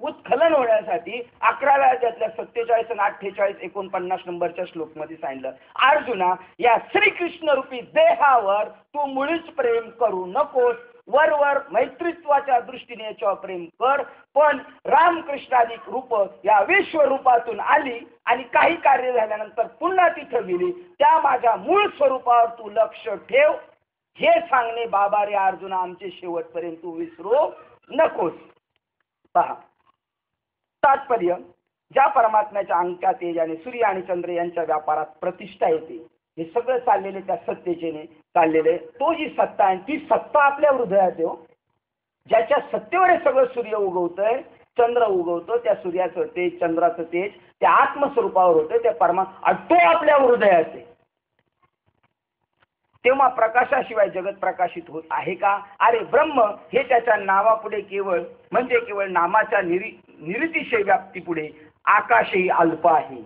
उत्खलन होण्यासाठी 11व्या अध्यायातल्या 47 आणि 48 49 नंबरच्या श्लोकमध्ये सांगितलं, अर्जुना, या श्रीकृष्ण रूपी देहावर तू मुळीच प्रेम करू नकोस. वरवर मैत्रित्वाच्या दृष्टीने याच्यावर प्रेम कर. पण रामकृष्णाधिक रूप या विश्वरूपातून आली आणि काही कार्य झाल्यानंतर पुन्हा तिथं गेली. त्या माझ्या मूळ स्वरूपावर तू लक्ष ठेव. हे सांगणे बाबा रे अर्जुना आमचे शेवटपर्यंत तू विसरू नकोस. पहा, तात्पर्य, ज्या परमात्म्याच्या अंगच्या तेजाने सूर्य आणि चंद्र यांच्या व्यापारात प्रतिष्ठा येते, हे सगळं चाललेले त्या सत्तेने चाललेले. तो जी सत्ता आहे ती सत्ता आपल्या हृदयात आहे. ज्याच्या सत्तेवर हे सगळं सूर्य उगवतंय, चंद्र उगवतो, त्या सूर्याचं तेज, चंद्राचं तेज त्या आत्मस्वरूपावर होतं, त्या तो आपल्या हृदयात आहे. तेव्हा प्रकाशाशिवाय जगत प्रकाशित होत आहे का? अरे ब्रह्म हे त्याच्या नावापुढे केवळ नामाच्या निरतिशय व्याप्तीपुढे आकाशही अल्प आहे.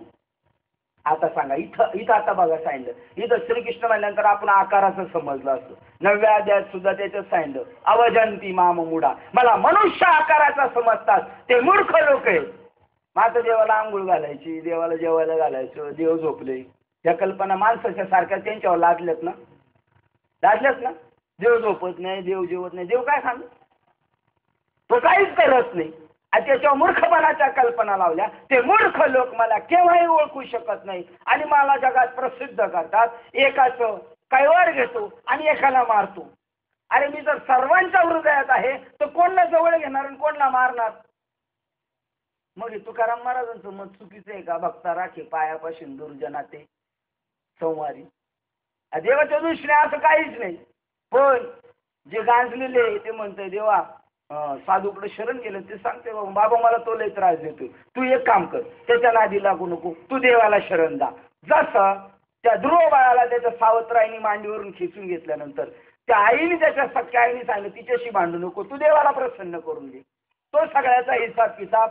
आता सांगा, इथं आता बघा सांगितलं. इथं श्रीकृष्ण म्हणल्यानंतर आपण आकाराचं समजलं असतं. 9व्या अध्यायात सुद्धा त्याच्यात सांगितलं, अवजंती माम मुडा, मला मनुष्य आकाराचा समजतात ते मूर्ख लोक आहेत. माझं देवाला आंघोळ घालायची, देवाला जेवायला घालायचं, देव झोपले, या कल्पना माणसाच्या सारख्या त्यांच्यावर लादल्यात ना. देव झोपत नाही, देव जेवत नाही, देव काय सांगत? तो काहीच करत नाही. आणि त्याच्यावर मूर्खपणाच्या कल्पना लावल्या. ते मूर्ख लोक मला केव्हाही ओळखू शकत नाही आणि मला जगात प्रसिद्ध करतात. एकाचं कैवार घेतो आणि एकाला मारतो. अरे मी जर सर्वांच्या हृदयात आहे तर कोणला जवळ घेणार आणि कोणला मारणार? मग तुकाराम महाराजांचं मत चुकीचं आहे का? भक्ता राखे पायापासून दुर्जना ते संवारी. देवाच्या दृष्टीने असं काहीच नाही. पण जे गांजलेले ते म्हणतंय देवा साधूकडे शरण गेलं ते सांगते बाबा मला तो लय त्रास देतो, तू एक काम कर, त्याच्या नादी लागू नको, तू देवाला शरण जा. जसं त्या ध्रुव बाळाला त्याच्या सावत्राईने मांडीवरून खेचून घेतल्यानंतर त्या आईने त्याच्या सख्या आईने सांगितलं तिच्याशी भांडू नको, तू देवाला प्रसन्न करून घे. तो सगळ्याचा हिसाब किताब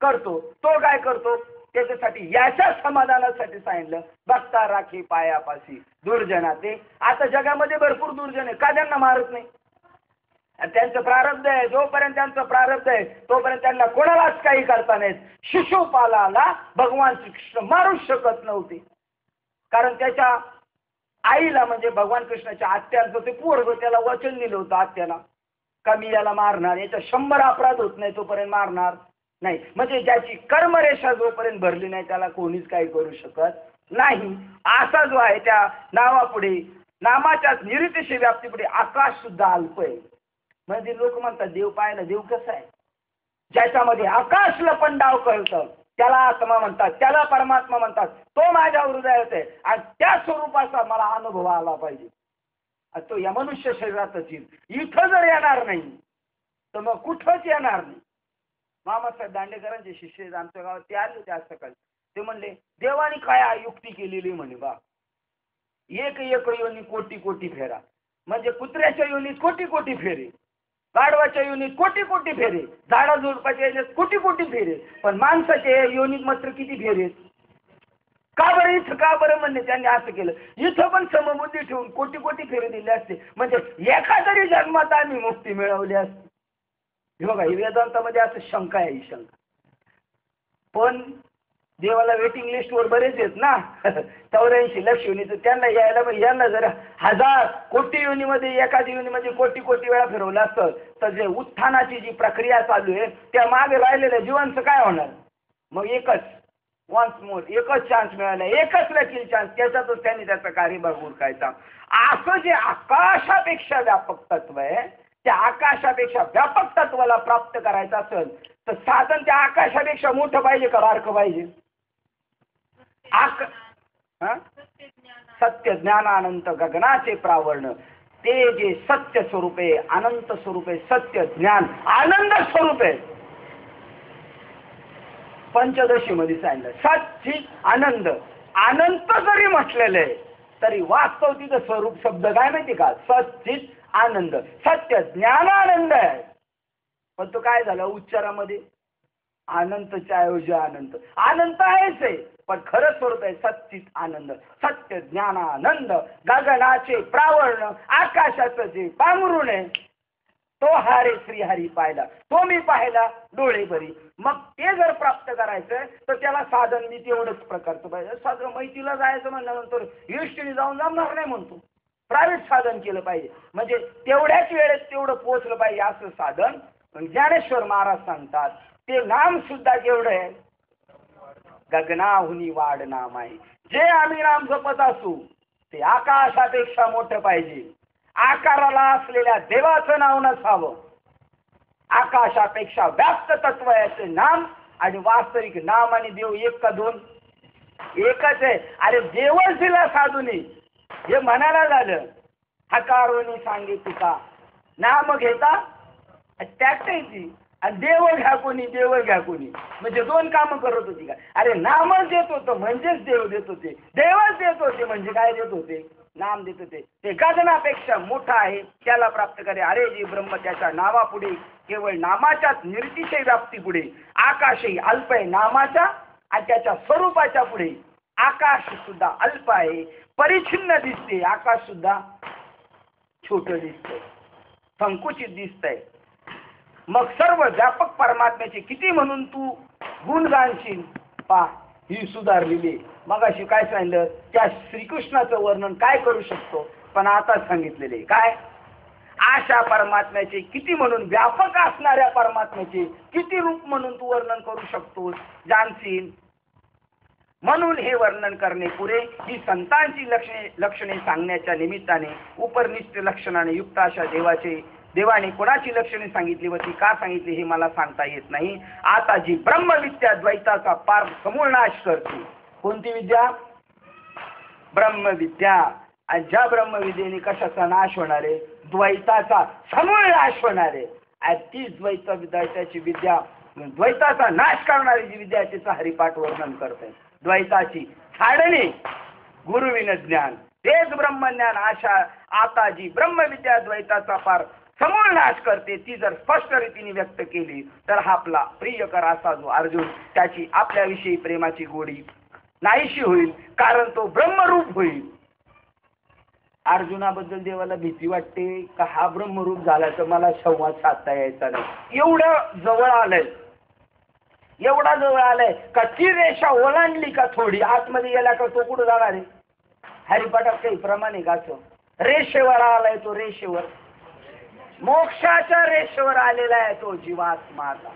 करतो. तो काय करतो? त्याच्यासाठी याच्या समाधानासाठी सांगितलं, भक्ता राखी पायापाशी दुर्जना ते. आता जगामध्ये भरपूर दुर्जन आहे, का त्यांना मारत नाही? त्यांचं प्रारब्ध आहे. जोपर्यंत त्यांचं प्रारब्ध आहे तोपर्यंत त्यांना कोणालाच काही करता नाहीत. शिशुपालाला भगवान श्रीकृष्ण मारूच शकत नव्हते, कारण त्याच्या आईला म्हणजे भगवान कृष्णाच्या आत्याचं ते पोरग त्याला वचन दिलं होतं आत्याला, का मी याला मारणार, याच्या 100 अपराध होत नाही तोपर्यंत मारणार नाही. म्हणजे ज्याची कर्मरेषा जोपर्यंत भरली नाही त्याला कोणीच काही करू शकत नाही. असा जो आहे त्या नावापुढे, नामाच्या निरतिशय व्याप्तीपुढे आकाश सुद्धा अल्प आहे. म्हणजे लोक म्हणतात देव पाहायला, देव कसा आहे? ज्याच्यामध्ये आकाश लपंडाव कळतं त्याला आत्मा म्हणतात, त्याला परमात्मा म्हणतात. तो माझ्या हृदयात आहे आणि त्या स्वरूपाचा मला अनुभव आला पाहिजे. तो या मनुष्य शरीरातच येईल. इथं जर येणार नाही तर मग कुठंच येणार नाही. मामासाहेब दांडेकरांचे शिष्य आमच्या गावात ते आले होते आज सकाळी. ते म्हणले देवाने काय युक्ती केलेली म्हणे बा. एक योनी कोटी कोटी फेरा, म्हणजे कुत्र्याच्या योनीत कोटी कोटी फेरे, गाढवाच्या योनीत कोटी कोटी फेरे, झाडा झुडपाच्या योनीत कोटी कोटी फेरे, पण माणसाच्या योनीत मात्र किती फेरे? का बरं इथं, का बरं म्हणणे त्यांनी असं केलं? इथं पण समबुद्धी ठेवून कोटी कोटी फेरे दिले असते, म्हणजे एका तरी जन्मात आम्ही मुक्ती मिळवली असते. हे बघा, ही वेदांतामध्ये असं शंका आहे, ही शंका. पण देवाला वेटिंग लिस्टवर बरेच आहेत ना 84 लक्ष योनीचं, त्यांना यायला यांना जर 1000 कोटी योनीमध्ये एखादी योनीमध्ये कोटी कोटी वेळा फिरवलं असतं तर जे उत्थानाची जी प्रक्रिया चालू आहे त्या मागे राहिलेल्या जीवांचं काय होणार? मग एकच वन्स मोर, एकच चान्स मिळाला, एकच लकील चान्स, त्याच्यातच त्यांनी त्याचा कार्यभाग उरकायचा. असं जे आकाशापेक्षा व्यापक तत्व आहे, त्या आकाशापेक्षा व्यापक तत्वाला प्राप्त करायचं असेल तर साधन त्या आकाशापेक्षा मोठं पाहिजे का बारकं पाहिजे? सत्य ज्ञानानंत गगनाचे प्रावर्ण, ते जे सत्य स्वरूप आहे, अनंत स्वरूप आहे, सत्य ज्ञान आनंद स्वरूप आहे. पंचदशी मध्ये सांगितलं सच्चित आनंद. अनंत जरी म्हटलेलं आहे तरी वास्तव तिचं स्वरूप शब्द काय माहिती का? सच्चित आनंद, सत्य ज्ञानानंद आहे. पण तो काय झालं उच्चारामध्ये? अनंतच्या ऐवजी अनंत. अनंत आहेच आहे पण खरं स्वरूप आहे सच्चित आनंद, सत्य ज्ञानानंद. गगनाचे प्रावर्ण, आकाशाचं जे पांघरुण आहे तो हारे श्रीहरी पाहिला, तो मी पाहिला डोळे भरी. मग ते जर प्राप्त करायचं तर त्याला साधन मी तेवढंच प्रकारचं पाहिजे. साधन मैतीला जायचं म्हणल्यानंतर एसटीने जाऊन जमणार नाही म्हणतो, प्रायव्हेट साधन केलं पाहिजे, म्हणजे तेवढ्याच वेळेत तेवढं पोहोचलं पाहिजे असं साधन. ज्ञानेश्वर महाराज सांगतात ते नाम सुद्धा केवढं आहे? गगनाहुनी वाढ नाम आहे. जे आम्ही नाम जपत असू ते आकाशापेक्षा मोठं पाहिजे. आकाराला असलेल्या देवाचं नाव नसावं. आकाशापेक्षा व्याप्त तत्व याचे नाम, आणि वास्तविक नाम आणि देव एक का दोन? एकच आहे. अरे देवच दिला साधूने हे म्हणायला झालं. हकारोनी सांगे तुका नाम घेता त्याची, आणि देव घ्या कोणी, देव घ्या कोणी, म्हणजे दोन कामं करत होती का? अरे नामच देत होतं म्हणजेच देव देत होते, देवच देत होते म्हणजे काय देत होते? नाम देत होते. ते गगनापेक्षा मोठा आहे त्याला प्राप्त करे. अरे जी ब्रह्म त्याच्या नावापुढे, केवळ नामाच्याच निर्तिशय व्याप्ती पुढे आकाशही अल्प आहे नामाच्या, आणि त्याच्या स्वरूपाच्या पुढे आकाश सुद्धा अल्प आहे, परिच्छिन्न दिसते. आकाश सुद्धा छोट दिसतंय, संकुचित दिसतंय. मग सर्व व्यापक परमात्म्याचे किती म्हणून तू गुण गाणशील? पा ही सुधारलेली. मग अशी काय सांगितलं त्या श्रीकृष्णाचं वर्णन काय करू शकतो, पण आता सांगितलेले काय? अशा परमात्म्याचे किती म्हणून, व्यापक असणाऱ्या परमात्म्याचे किती रूप म्हणून तू वर्णन करू शकतोस, जाणशील. म्हणून हे वर्णन करणे पुरे. ही संतांची लक्षणे सांगण्याच्या निमित्ताने उपरनिष्ठ लक्षणाने युक्त अशा देवाने कोणाची लक्षणे सांगितली व ती का सांगितली हे मला सांगता येत नाही. आता जी ब्रह्मविद्या द्वैताचा पार समूळ नाश करते. कोणती विद्या? ब्रह्मविद्या. आणि ज्या ब्रह्मविद्येने कशाचा नाश होणार आहे? द्वैताचा समूळ नाश होणार आहे. आणि ती द्वैताची विद्या, द्वैताचा नाश करणारी जी विद्या तिचं हरिपाठ वर्णन करते. द्वैताची छाडणे गुरुविन ज्ञान, तेच ब्रह्मज्ञान. अशा आता जी ब्रह्मविद्या द्वैताचा पार समूळ नाश करते ती जर स्पष्ट रीतीने व्यक्त केली तर आपला प्रियकर असा जो अर्जुन, त्याची आपल्याविषयी प्रेमाची गोडी नाहीशी होईल, कारण तो ब्रह्मरूप होईल. अर्जुनाबद्दल देवाला भीती वाटते का हा ब्रह्मरूप झाला तर मला संवाद साधता यायचा नाही. एवढं जवळ आलंय, एवढा जवळ आलाय का ती रेषा ओलांडली का थोडी आतमध्ये गेला का तो कुठं जाणार आहे? हरिपाठात काही प्रमाणे गाचो रेषेवर आलाय तो, रेषेवर मोक्षाच्या रेषेवर आलेला आहे तो जीवात्माचा.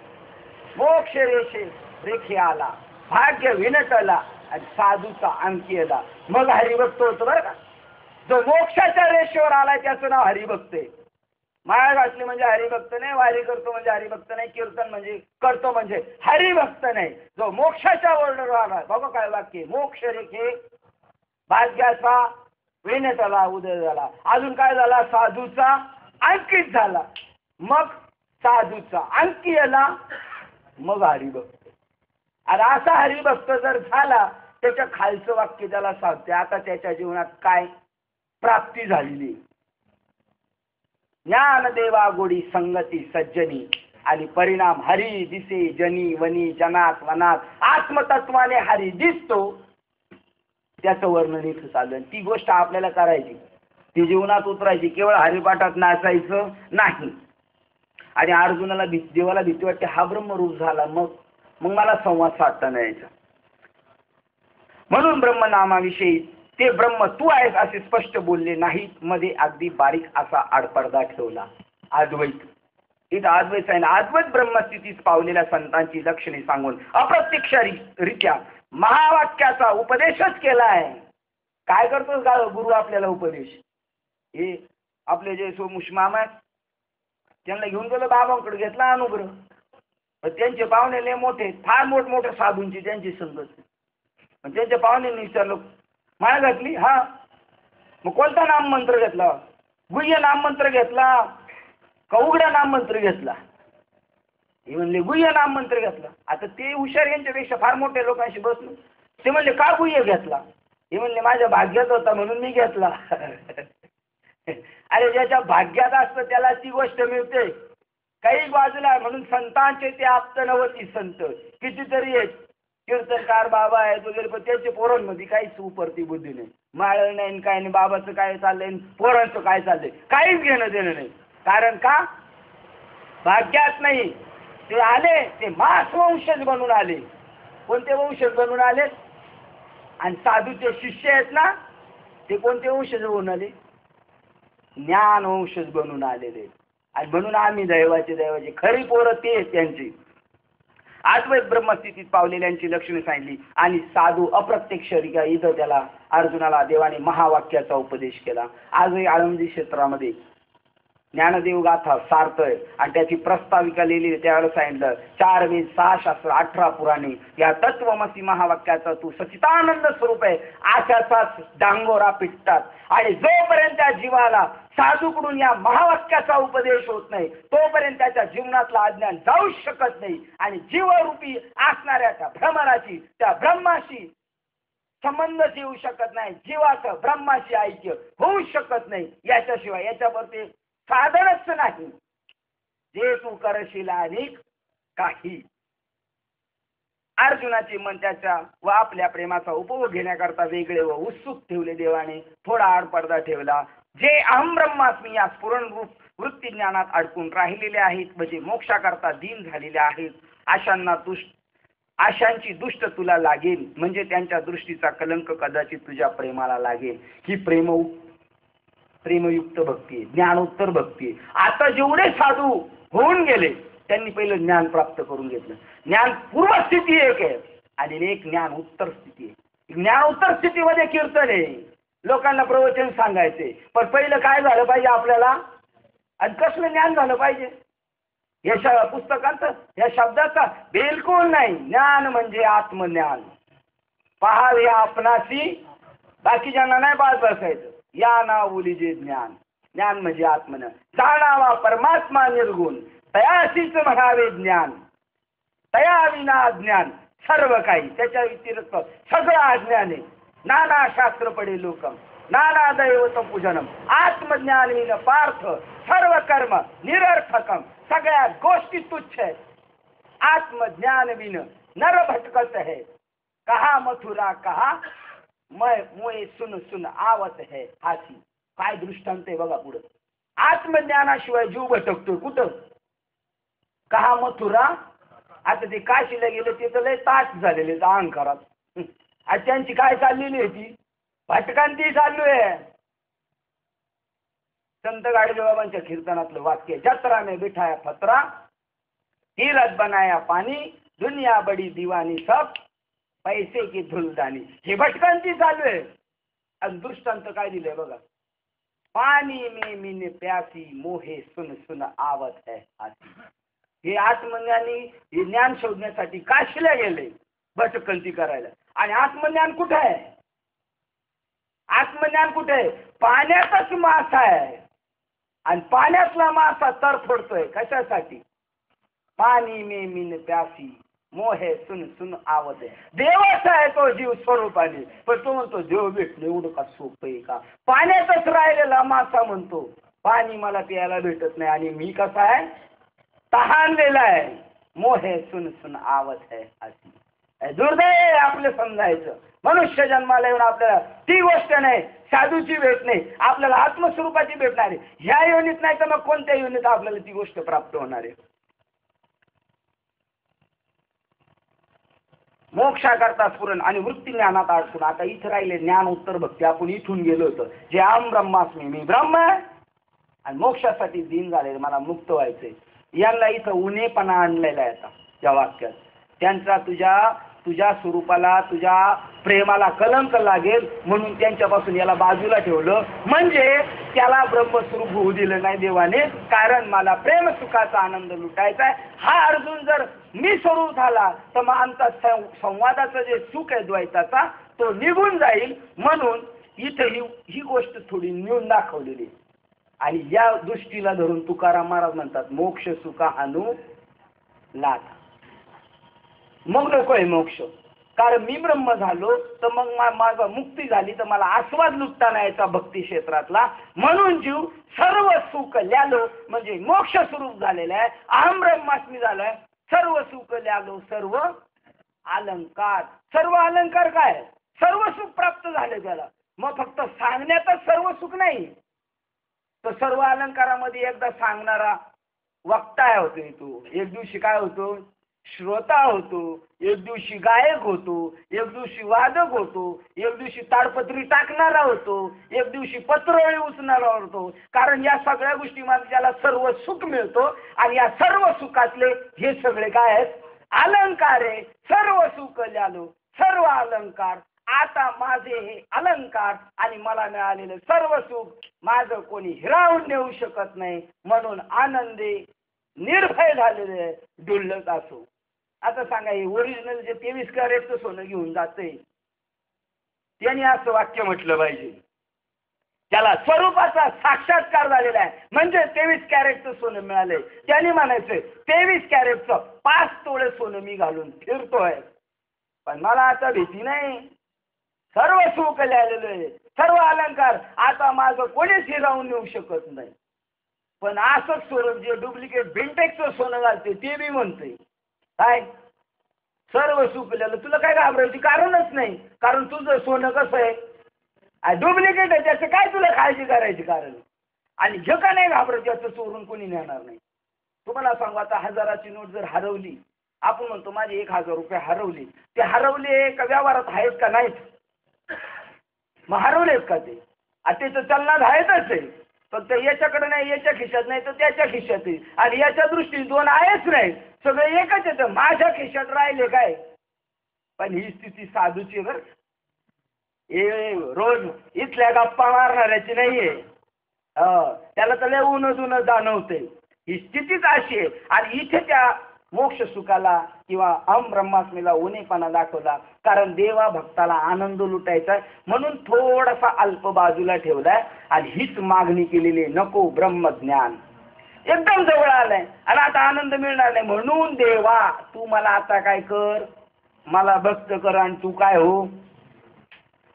मोक्ष रेखे आला, भाग्य विनटला आणि साधूचा अंकीला, मग हरिभक्त होतो बरं का. जो मोक्षाच्या रेषेवर आलाय त्याचं नाव हरिभक्त आहे. माया घातली म्हणजे हरिभक्त नाही, वारी करतो म्हणजे हरिभक्त नाही, कीर्तन म्हणजे करतो म्हणजे हरिभक्त नाही. जो मोक्षाच्या वर्णावर आला, बघा काय वाक्य, मोक्ष रेखे भाग्याचा विनटला उदय झाला, अजून काय झाला? साधूचा अंकित झाला, मग साधूचा अंकीला, मग हरिभक्त. आणि असा हरिभक्त जर झाला त्याच्या खालचं वाक्य त्याला सांगते आता त्याच्या जीवनात काय प्राप्ती झालेली. ज्ञान देवा गोडी संगती सज्जनी आणि परिणाम हरी दिसे जनी वनी जनात वनात. आत्मतत्वाने हरी दिसतो त्याचं वर्णन इथं चालू आहे. ती गोष्ट आपल्याला करायची, ती जीवनात उतरायची. केवळ हरिपाठात नाचायचं नाही. आणि अर्जुनाला देवाला भीती वाटते, हा ब्रह्मरूप झाला मग मग मला संवाद साधता नाही यायचा. म्हणून ब्रह्मनामाविषयी ते ब्रह्म तू आहेस असे स्पष्ट बोलले नाहीत, मध्ये अगदी बारीक असा आडपडदा ठेवला. अद्वैत इथं अद्वैत आहे ना, अद्वैत ब्रह्मस्थितीत पावलेल्या संतांची लक्षणे सांगून अप्रत्यक्षरित्या महावाक्याचा उपदेशच केला आहे. काय करतो का गुरु आपल्याला उपदेश? हे आपले जे मामा आहेत त्यांना घेऊन गेलो बाबांकडे, घेतला अनुग्रह. त्यांचे पाहुणे लय मोठे, फार मोठमोठ्या साधूंची त्यांची संगत. त्यांच्या पाहुण्यांनी विचारलं माया घातली? हा. मग कोणता नाम मंत्र घेतला? गुह्य नाम मंत्र घेतला का उघडा नाम मंत्र घेतला? हे म्हणले गुह्य नाम मंत्र घेतला. आता ते हुशार यांच्यापेक्षा फार मोठ्या लोकांशी बसलो. ते म्हणले का गुह्य घेतला? हे म्हणले माझ्या भाग्यात होता म्हणून मी घेतला. अरे ज्याच्या भाग्यात असतं त्याला ती गोष्ट मिळते. काही बाजूला म्हणून संतांचे ते आप्तनवती संत कितीतरी आहेत, कीर्तनकार बाबा आहेत वगैरे, पण त्यांच्या पोरांमध्ये काहीच उपरती बुद्धी नाही, माळ नाही काय नाही. बाबाचं काय चाललंय, पोरांचं काय चाललंय, काहीच घेणं देणं नाही. कारण का? भाग्यात नाही. ते आले ते मास वंशज बनून आले. कोणते वंशज बनून आले? आणि साधूचे शिष्य आहेत ना, ते कोणते वंशज बनून आले? ज्ञान वंशज बनून आलेले. आणि म्हणून आम्ही दैवाचे खरी पोरं ते आहेत त्यांची. अद्वैत ब्रह्मस्थितीत पावलेल्यांची लक्षणे सांगितली आणि साधू अप्रत्यक्षरित्या इथं त्याला अर्जुनाला देवाने महावाक्याचा उपदेश केला. आजही आळंदी क्षेत्रामध्ये ज्ञानदेव गाथा सार्थय आणि त्याची प्रस्ताविका लिहिली. त्यावेळेला सांगितलं 4 वेद 6 शास्त्र 18 पुराणे या तत्वमसी महावाक्याचा तू सचितानंद स्वरूप आहे अशाचाच डांगोरा पिटतात. आणि जोपर्यंत त्या जीवाला साधूकडून या महावाक्याचा उपदेश होत नाही तोपर्यंत त्याच्या जीवनातला अज्ञान जाऊ शकत नाही. आणि जीवरूपी असणाऱ्या त्या भ्रमराची त्या ब्रह्माशी संबंध येऊ शकत नाही. जीवाचं ब्रह्माशी ऐक्य होऊ शकत नाही. याच्याशिवाय याच्यावर ते साधनच नाही. जे तू करशील अनेक काही. अर्जुनाचे मन त्याच्या व आपल्या प्रेमाचा उपभोग घेण्याकरता वेगळे व उत्सुक ठेवले देवाने. थोडा आडपडदा ठेवला. जे अहम ब्रह्मास्मी या स्फुरण रूप वृत्ती ज्ञानात अडकून राहिलेले आहेत, म्हणजे मोक्षाकरता दीन झालेले आहेत, आशांची दुष्ट तुला लागेल, म्हणजे त्यांच्या दृष्टीचा कलंक कदाचित तुझ्या प्रेमाला लागेल. ही प्रेमयुक्त भक्ती, ज्ञानोत्तर भक्ती. आता जेवढे साधू होऊन गेले त्यांनी पहिलं ज्ञान प्राप्त करून घेतलं. ज्ञान पूर्वस्थिती एक आहे आणि एक ज्ञान उत्तर स्थिती आहे. ज्ञानोत्तर स्थितीमध्ये कीर्तन आहे, लोकांना प्रवचन सांगायचे. पण पहिलं काय झालं पाहिजे आपल्याला? आणि कसलं ज्ञान झालं पाहिजे? या पुस्तकांचं या शब्दाचा बिलकुल नाही. ज्ञान म्हणजे आत्मज्ञान. पहावे आपणाशी, बाकीच्यांना नाही पाहत बसायचं. या ना उलिजे ज्ञान. ज्ञान म्हणजे आत्मज्ञान. जाणावा परमात्मा निर्गुण, तयाशीच म्हणावे ज्ञान. तया विना ज्ञान सर्व काही. त्याच्या व्यतिरिक्त सगळं अज्ञान आहे. नाना शास्त्र पडे लोकम, नाना दैवत पूजनम. आत्मज्ञान विन पार्थ सर्व कर्म निरर्थकम. सगळ्या गोष्टी तुच्छ आहेत. आत्मज्ञान विन नर भटकत है. कहा मथुरा कहा मैं मोए सुन सुन आवत है हाती. काय दृष्टांत आहे बघा पुढं. आत्मज्ञानाशिवाय जीव भटकतोय कुठं? कहा मथुरा. आता ते काशीला गेले ते तर लय ताट झालेले अहंकारात. आज त्यांची काय चाललेली आहे? ती भटकांती चालू आहे. संत गाडगेबाबांच्या कीर्तनातलं वाक्य, जत्रा में बिठाया फतरा, तीरथ बनाया पानी, दुनिया बडी दीवानी सब, पैसे की धुलदानी. हे भटकांती चालू आहे. आणि दृष्टांत काय दिलंय बघा. पानी में मीने प्यासी, मोहे सुन सुन आवत है हाती. हे आत्मज्ञानी हे ज्ञान शोधण्यासाठी काशीला गेले भटकंती करायला. आणि आत्मज्ञान कुठे आहे? आत्मज्ञान कुठे आहे? पाण्यातच मासा आहे. आणि पाण्यातला मासा तरफडतोय कशासाठी? पाणी में मीन प्यासी, मोहे सुन सुन आवते. देवाचा आहे तो जीव स्वरूपाने, पण तो म्हणतो देव भेटणे एवढं का सोपं आहे का? पाण्यातच राहिलेला मासा म्हणतो पाणी मला प्यायला भेटत नाही आणि मी कसा आहे, तहानलेला आहे. मोहे सुन सुन आवत है अशी. दुर्दैव आपलं समजायचं. मनुष्य जन्माला येऊन आपल्याला ती गोष्ट नाही, साधूची भेट नाही, आपल्याला आत्मस्वरूपाची भेटणार आहे. ह्या योनीत नाही तर मग कोणत्या योनीत आपल्याला ती गोष्ट प्राप्त होणार आहे? मोक्षाकरता स्फुरण आणि वृत्ती ज्ञानात अडकून. आता इथं राहिले ज्ञान उत्तर भक्ती. आपण इथून गेलो होतो जे अहम ब्रह्मास्मी, मी ब्रह्म आहे आणि मोक्षासाठी दिन झाले, मला मुक्त व्हायचंय. यांना इथं उन्हेपणा आणलेला आहे आता त्या वाक्यात. त्यांचा तुझ्या स्वरूपाला, तुझ्या प्रेमाला कलंक लागेल म्हणून त्यांच्यापासून याला बाजूला ठेवलं, म्हणजे त्याला ब्रह्मस्वरूप होऊ दिलं नाही देवाने. कारण मला प्रेम सुखाचा आनंद लुटायचा आहे. हा अर्जुन जर मी स्वरूप झाला तर मग आमचा संवादाचं जे सुख आहे द्वैताचा तो निघून जाईल. म्हणून इथं ही गोष्ट थोडी न्यून दाखवलेली. आणि या दृष्टीला धरून तुकाराम महाराज म्हणतात मोक्ष सुखा हानू लाथ. मग नकोय मोक्ष, कारण मी ब्रह्म झालो तर मग माझा मुक्ती झाली तर मला आस्वाद लुटता नाही याचा भक्ती क्षेत्रातला. म्हणून जीव सर्व सुख ल्यालो, म्हणजे मोक्ष स्वरूप झालेला आहे, अहम ब्रह्मास्मी झालाय. सर्व सुख ल्यालो सर्व अलंकार. सर्व अलंकार काय? सर्व सुख प्राप्त झाले त्याला. मग फक्त सांगण्यातच सर्व सुख नाही, तर सर्व अलंकारामध्ये एकदा सांगणारा वक्ता होतो. तो एक दिवशी काय होतो, श्रोता होतो, एक दिवशी गायक होतो, एक दिवशी वादक होतो, एक दिवशी ताडपत्री टाकणारा होतो, एक दिवशी पत्रवळी उचलणारा होतो. कारण या सगळ्या गोष्टीमध्ये त्याला सर्व सुख मिळतो. आणि या सर्व सुखातले हे सगळे काय आहेत? अलंकार आहे. सर्व सुख ल्यालो सर्व अलंकार. आता माझे हे अलंकार आणि मला मिळालेलं सर्व सुख माझं कोणी हिरावून नेऊ शकत नाही. म्हणून आनंदे निर्भय झालेले डुलत असो. आता सांगा, हे ओरिजिनल जे 23 कॅरेटचं सोनं घेऊन जाते त्यांनी असं वाक्य म्हटलं पाहिजे, त्याला स्वरूपाचा साक्षात्कार झालेला आहे म्हणजे 23 कॅरेटचं सोनं मिळालंय. त्यांनी म्हणायचंय 23 कॅरेटचं 5 तोळे सोनं मी घालून फिरतोय, पण मला आता भीती नाही. सर्व सुख लिहिलेलं आहे, सर्व अलंकार आता माझं कोणीच हिरावून नेऊ शकत नाही. पण असंच स्वरूप जे डुप्लिकेट भिंटेक्सचं सोनं घालते ते बी म्हणते काय सर्व सुख लिहिलं. तुला काय घाबरायची कारणच नाही, कारण तुझं सोनं कसं आहे, डुप्लिकेट आहे, त्याचं काय तुला काळजी करायची कारण. आणि जे का नाही घाबरत त्याचं चोरून कोणी नेणार नाही. तुम्हाला सांगू, आता 1000ची नोट जर हरवली, आपण म्हणतो माझे 1000 रुपये हरवले, ते हरवले का व्यवहारात आहेत का नाहीत? मग हरवलेत का ते? त्याचं चलनात आहेतच आहे, फक्त याच्याकडे नाही, याच्या खिशात नाही तर त्याच्या खिशात आहे. आणि याच्या दृष्टीने दोन आहेच नाही, सगळं एकच येतं. माझ्या खिशात राहिले काय? पण ही स्थिती साधूची बरं, हे रोज इथल्या गप्पा मारणाऱ्याची नाहीये. त्याला तर लय उन जाणवते. ही स्थितीच अशी आहे. आणि इथे त्या मोक्ष सुखाला किंवा अहम ब्रह्मास्मीला उणेपणा दाखवला, कारण देवा भक्ताला आनंद लुटायचा म्हणून थोडासा अल्प बाजूला ठेवलाय. आणि हीच मागणी केलेली, नको ब्रह्मज्ञान एकदम जवळ आलंय आणि आता आनंद मिळणार नाही. म्हणून देवा तू मला आता काय कर, मला भक्त कर आणि तू काय हो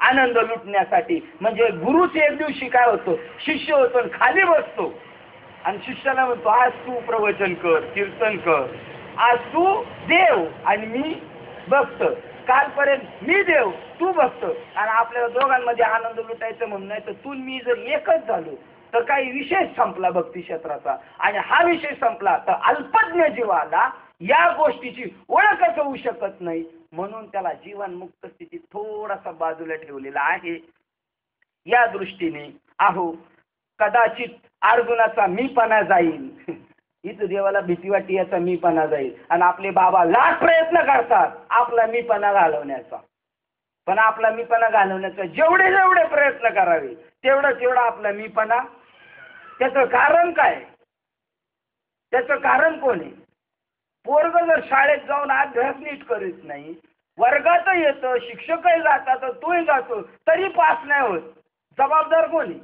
आनंद लुटण्यासाठी. म्हणजे गुरुच एक दिवशी काय होतो, शिष्य होतो खाली बसतो आणि शिष्याला म्हणतो आज तू प्रवचन कर, कीर्तन कर, आज तू देव आणि मी भक्त, कालपर्यंत मी देव तू भक्त. आणि आपल्याला दोघांमध्ये आनंद लुटायचं म्हणून नाही तर तू मी जर एकच झालो तर काही विषय संपला भक्ती क्षेत्राचा. आणि हा विषय संपला तर अल्पज्ञ जीवाला या गोष्टीची ओळखच होऊ शकत नाही. म्हणून त्याला जीवनमुक्त स्थितीत थोडासा बाजूला ठेवलेला आहे. या दृष्टीने अहो कदाचित अर्जुनाचा मीपणा जाईल, इथं देवाला भीती वाटते याचा मीपणा जाईल. आणि आपले बाबा लाख प्रयत्न करतात आपला मीपणा घालवण्याचा, पण आपला मीपणा घालवण्याचा जेवढे प्रयत्न करावे तेवढा आपला मीपणा. त्याचं कारण काय? त्याचं कारण कोण आहे? पोरग जर शाळेत जाऊन अभ्यास नीट करीत नाही, वर्गात येतं, शिक्षकही जातात, तोही जातो, तरी पास नाही होत, जबाबदार कोणी?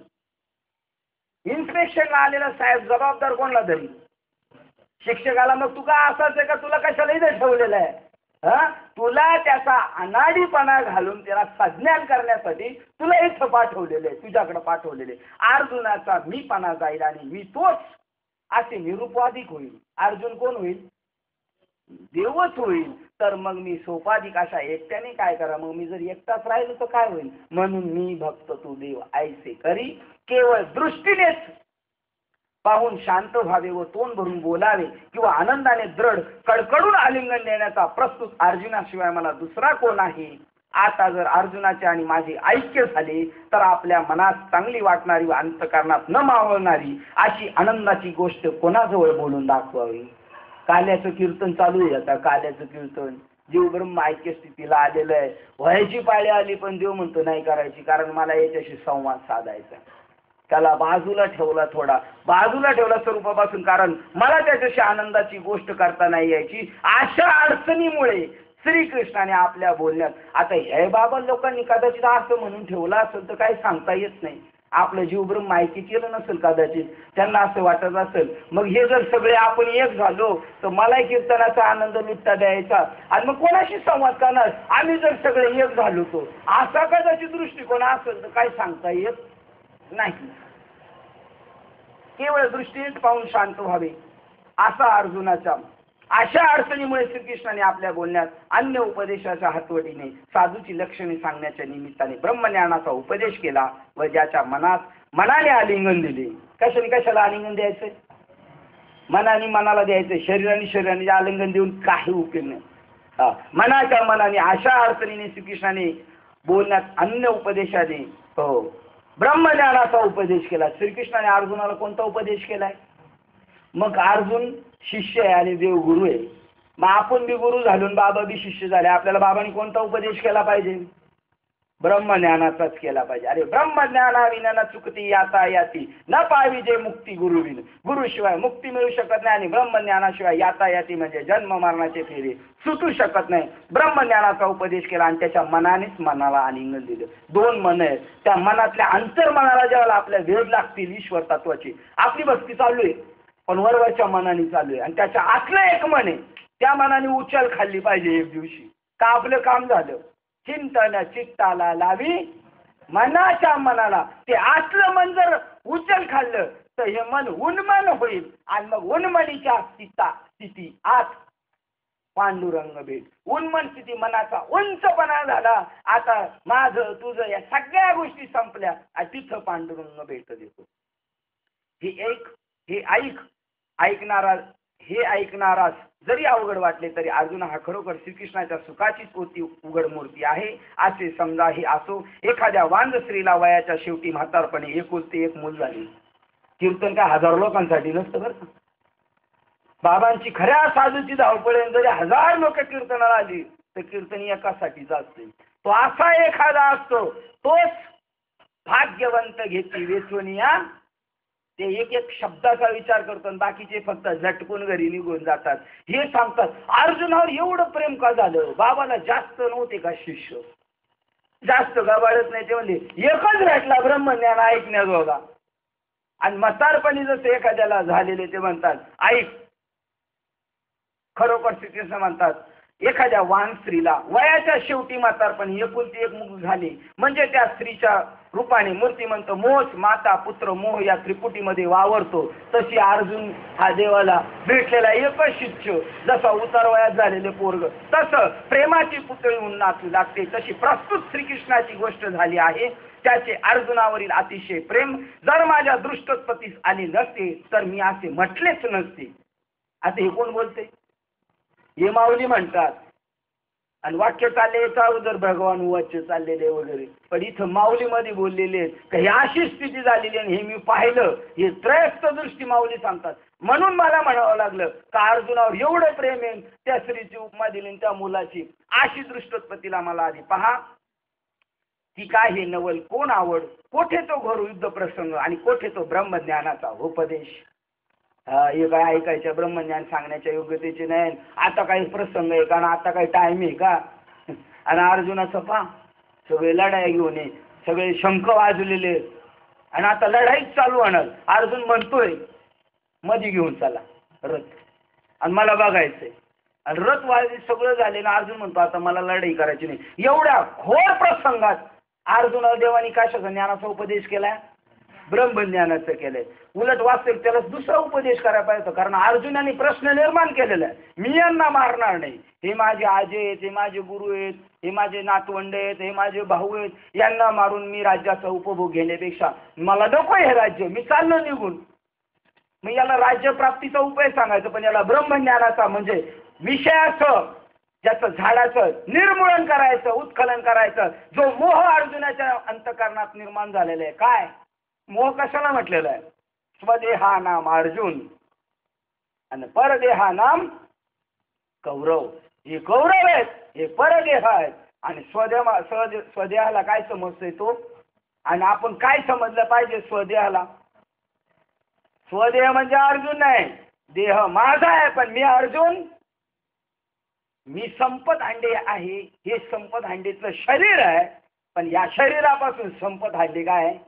इन्स्पेक्शनला आलेला साहेब जबाबदार कोणला धरी? शिक्षकाला. मग तू का असाच आहे का, तुला कशाला इथे ठेवलेलं आहे? तुला त्याचा अनाडीपणा घालून त्याला संज्ञान करण्यासाठी तुला इथं पाठवलेलं आहे, तुझ्याकडे पाठवलेले. अर्जुनाचा मीपणा जाईल आणि मी तोच असे निरुपाधिक होईल. अर्जुन कोण होईल? देवच होईल. तर मग मी सोपाधिक अशा एकट्याने काय करा, मग मी जर एकटाच राहिलो तर काय होईल? म्हणून मी भक्त तू देव ऐसे करी, केवळ दृष्टीनेच पाहून शांत व्हावे व तोंड भरून बोलावे किंवा आनंदाने दृढ कडकडून आलिंगन देण्याचा प्रस्तुत अर्जुनाशिवाय मला दुसरा कोण आहे? आता जर अर्जुनाचे आणि माझे ऐक्य झाले तर आपल्या मनात चांगली वाटणारी व अंतःकरणात न मावळणारी अशी आनंदाची गोष्ट कोणाजवळ बोलून दाखवावी? काल्याचं कीर्तन चालू आहे. आता काल्याचं कीर्तन जीव ब्रह्म ऐक्य स्थितीला आलेलं आहे. व्हायची पाळी आली पण देव म्हणतो नाही करायची, कारण मला याच्याशी संवाद साधायचा. त्याला बाजूला ठेवला, थोडा बाजूला ठेवला स्वरूपापासून, कारण मला त्याच्याशी आनंदाची गोष्ट करता नाही यायची. अशा अडचणीमुळे श्रीकृष्णाने आपल्या बोलण्यात, आता हे बाबा लोकांनी कदाचित असं म्हणून ठेवलं असेल तर काही सांगता येत नाही. आपलं जीव ब्रह्म माहिती केलं नसेल कदाचित, त्यांना असं वाटत असेल मग हे जर सगळे आपण एक झालो तर मलाही कीर्तनाचा आनंद लुटता द्यायचा आणि मग कोणाशी संवाद करणार, आम्ही जर सगळे एक झालो तो असा कदाचित दृष्टिकोन असेल तर काही सांगता येत नाही. केवळ दृष्टीनेच पाहून शांत व्हावे असा अर्जुनाच्या. अशा अडचणीमुळे श्रीकृष्णाने आपल्या बोलण्यात अन्य उपदेशाच्या हातवटीने साधूची लक्षणे सांगण्याच्या निमित्ताने ब्रह्मज्ञानाचा उपदेश केला व ज्याच्या मनाने आलिंगन दिले. कशाला आलिंगन द्यायचंय? मनाने मनाला द्यायचंय. शरीराने आलिंगन देऊन काही उपयोग नाही. मनाने अशा अडचणीने श्रीकृष्णाने बोलण्यात अन्य उपदेशाने ब्रह्मज्ञानाचा उपदेश केला. श्रीकृष्णाने अर्जुनाला कोणता उपदेश केलाय? मग अर्जुन शिष्य आहे आणि देव गुरु आहे. मग आपण बी गुरु झालो, बाबा बी शिष्य झाले. आपल्याला बाबांनी कोणता उपदेश केला पाहिजे? ब्रह्मज्ञानाचाच केला पाहिजे. अरे ब्रह्मज्ञाना विना चुकती याता याती न पावी जे मुक्ती गुरुविन. गुरुशिवाय मुक्ती मिळू शकत नाही आणि ब्रह्मज्ञानाशिवाय याता याती म्हणजे जन्म मरणाचे फेरे सुटू शकत नाही. ब्रह्मज्ञानाचा उपदेश केला आणि त्याच्या मनानेच मनाला आलिंगन दिलं. दोन मन आहेत, त्या मनातल्या अंतर्मनाला ज्यावेळेला आपल्या वेध लागतील ईश्वर तत्वाची, आपली भक्ती चालू आहे पण वरवरच्या मनाने चालू आहे आणि त्याच्या आतलं एक मन आहे, त्या मनाने उचल खाल्ली पाहिजे एक दिवशी का आपलं काम झालं. चिंतन चित्ताला लावी मनाच्या मनाला. ते आतलं मन जर उचल खाल्लं तर हे मन उन्मन होईल आणि मग उन्मनीच्या स्थिती आत पांडुरंग भेट. उन्मन स्थिती मनाचा उंचपणा झाला. आता माझं तुझं या सगळ्या गोष्टी संपल्या आणि तिथं पांडुरंग भेट देतो. हे ऐकणारास जरी अवघड वाटले तरी अर्जुन हा खरोखर श्रीकृष्णाच्या सुखाचीच उघड मूर्ती आहे असे समजा. हे असो, एखाद्या वांझ स्त्रीला वयाच्या शेवटी म्हातारपणे एकुलते एक मूल झाले. कीर्तन काय हजारो लोकांसाठी नसतं बरं का. बाबांची खऱ्या साधूची धावपळ जरी 1000 लोक कीर्तनाला आली तर कीर्तन एकासाठीच असते. तो असा एखादा असतो, तोच भाग्यवंत घेती वेचवनिया. ते एक एक शब्दाचा विचार करतो आणि बाकीचे फक्त झटकून घरी निघून जातात. हे सांगतात अर्जुनावर एवढं प्रेम का झालं? बाबाला जास्त नव्हते का शिष्य? जास्त गाभाडत नाही. ते म्हणजे एकच भेटला ब्रह्मज्ञान ऐकण्याजोगा. आणि म्हातारपणी जसं एखाद्याला झालेले ते म्हणतात ऐक. खरोखर श्रीकृष्ण म्हणतात एखाद्या वान स्त्रीला वयाच्या शेवटी म्हातारपणी एकुलती एक मुल झाली म्हणजे त्या स्त्रीच्या रूपाने मूर्तिमंत मोच माता पुत्र मोह या त्रिपुटीमध्ये वावरतो. तशी अर्जुन हा देवाला भेटलेला एकच शिष्य. जसा उतार वयात झालेले पोरग तसं प्रेमाची पुतळी नाचू लागते. तशी प्रस्तुत श्रीकृष्णाची गोष्ट झाली आहे. त्याचे अर्जुनावरील अतिशय प्रेम जर माझ्या दृष्टोत्पत्तीस आले नसते तर मी असे म्हटलेच नसते. आता हे कोण बोलते? हे माऊली म्हणतात आणि वाक्य चालले जर भगवान वाच्य चाललेले वगैरे, पण इथं माऊलीमध्ये बोललेले काही अशी स्थिती झालेली आणि हे मी पाहिलं. हे त्रयस्थ दृष्टी माऊली सांगतात. म्हणून मला म्हणावं लागलं का अर्जुनावर एवढं प्रेम आहे, त्या स्त्रीची उपमा दिली त्या मुलाची. अशी दृष्टोत्पत्तीला मला आधी पहा की काय हे नवल कोण आवड, कोठे तो घोर युद्ध प्रसंग आणि कोठे तो ब्रह्मज्ञानाचा उपदेश. हे काय ऐकायच्या ब्रह्मज्ञान सांगण्याच्या योग्यतेचे नाही. आता काही प्रसंग आहे का ना आता काही टाइम आहे का? आणि अर्जुनाचं पहा सगळे लढाई घेऊन ये, सगळे शंख वाजलेले आणि आता लढाईच चालू होणार. अर्जुन म्हणतोय मध्ये घेऊन चला रथ आणि मला बघायचंय. आणि रथ वाढली सगळं झाले ना अर्जुन म्हणतो आता मला लढाई करायची नाही. एवढ्या घोर प्रसंगात अर्जुनाला देवानी कशाचा ज्ञानाचा उपदेश केलाय? ब्रह्मज्ञानाचं केलंय. उलट वास्तविक त्याला दुसरा उपदेश करायला पाहिजे, कारण अर्जुनाने प्रश्न निर्माण केलेला आहे, मी यांना मारणार नाही, हे माझे आजे आहेत, हे माझे गुरु आहेत, हे माझे नातवंड आहेत, हे माझे भाऊ आहेत, यांना मारून मी राज्याचा उपभोग घेण्यापेक्षा मला नको हे राज्य, मी चाललो निघून. मग याला राज्यप्राप्तीचा उपाय सांगायचा, पण याला ब्रह्मज्ञानाचा म्हणजे विषयाचं ज्याचं झाडाचं निर्मूलन करायचं, उत्खलन करायचं, जो मोह अर्जुनाच्या अंतःकरणात निर्माण झालेला आहे. काय मोह कशाला म्हटलेला आहे? स्वदेहा नाम अर्जुन आणि परदेहा नाम कौरव. हे कौरव आहेत, हे परदेह आहेत. आणि स्वदेहाला काय समजतोय तो? आणि आपण काय समजलं पाहिजे स्वदेहाला? स्वदेह म्हणजे अर्जुन नाही, देह माझा आहे, पण मी अर्जुन, मी संपत हांडे आहे. हे संपत हांडेचं शरीर आहे, पण या शरीरापासून संपत हांडे काय आहे?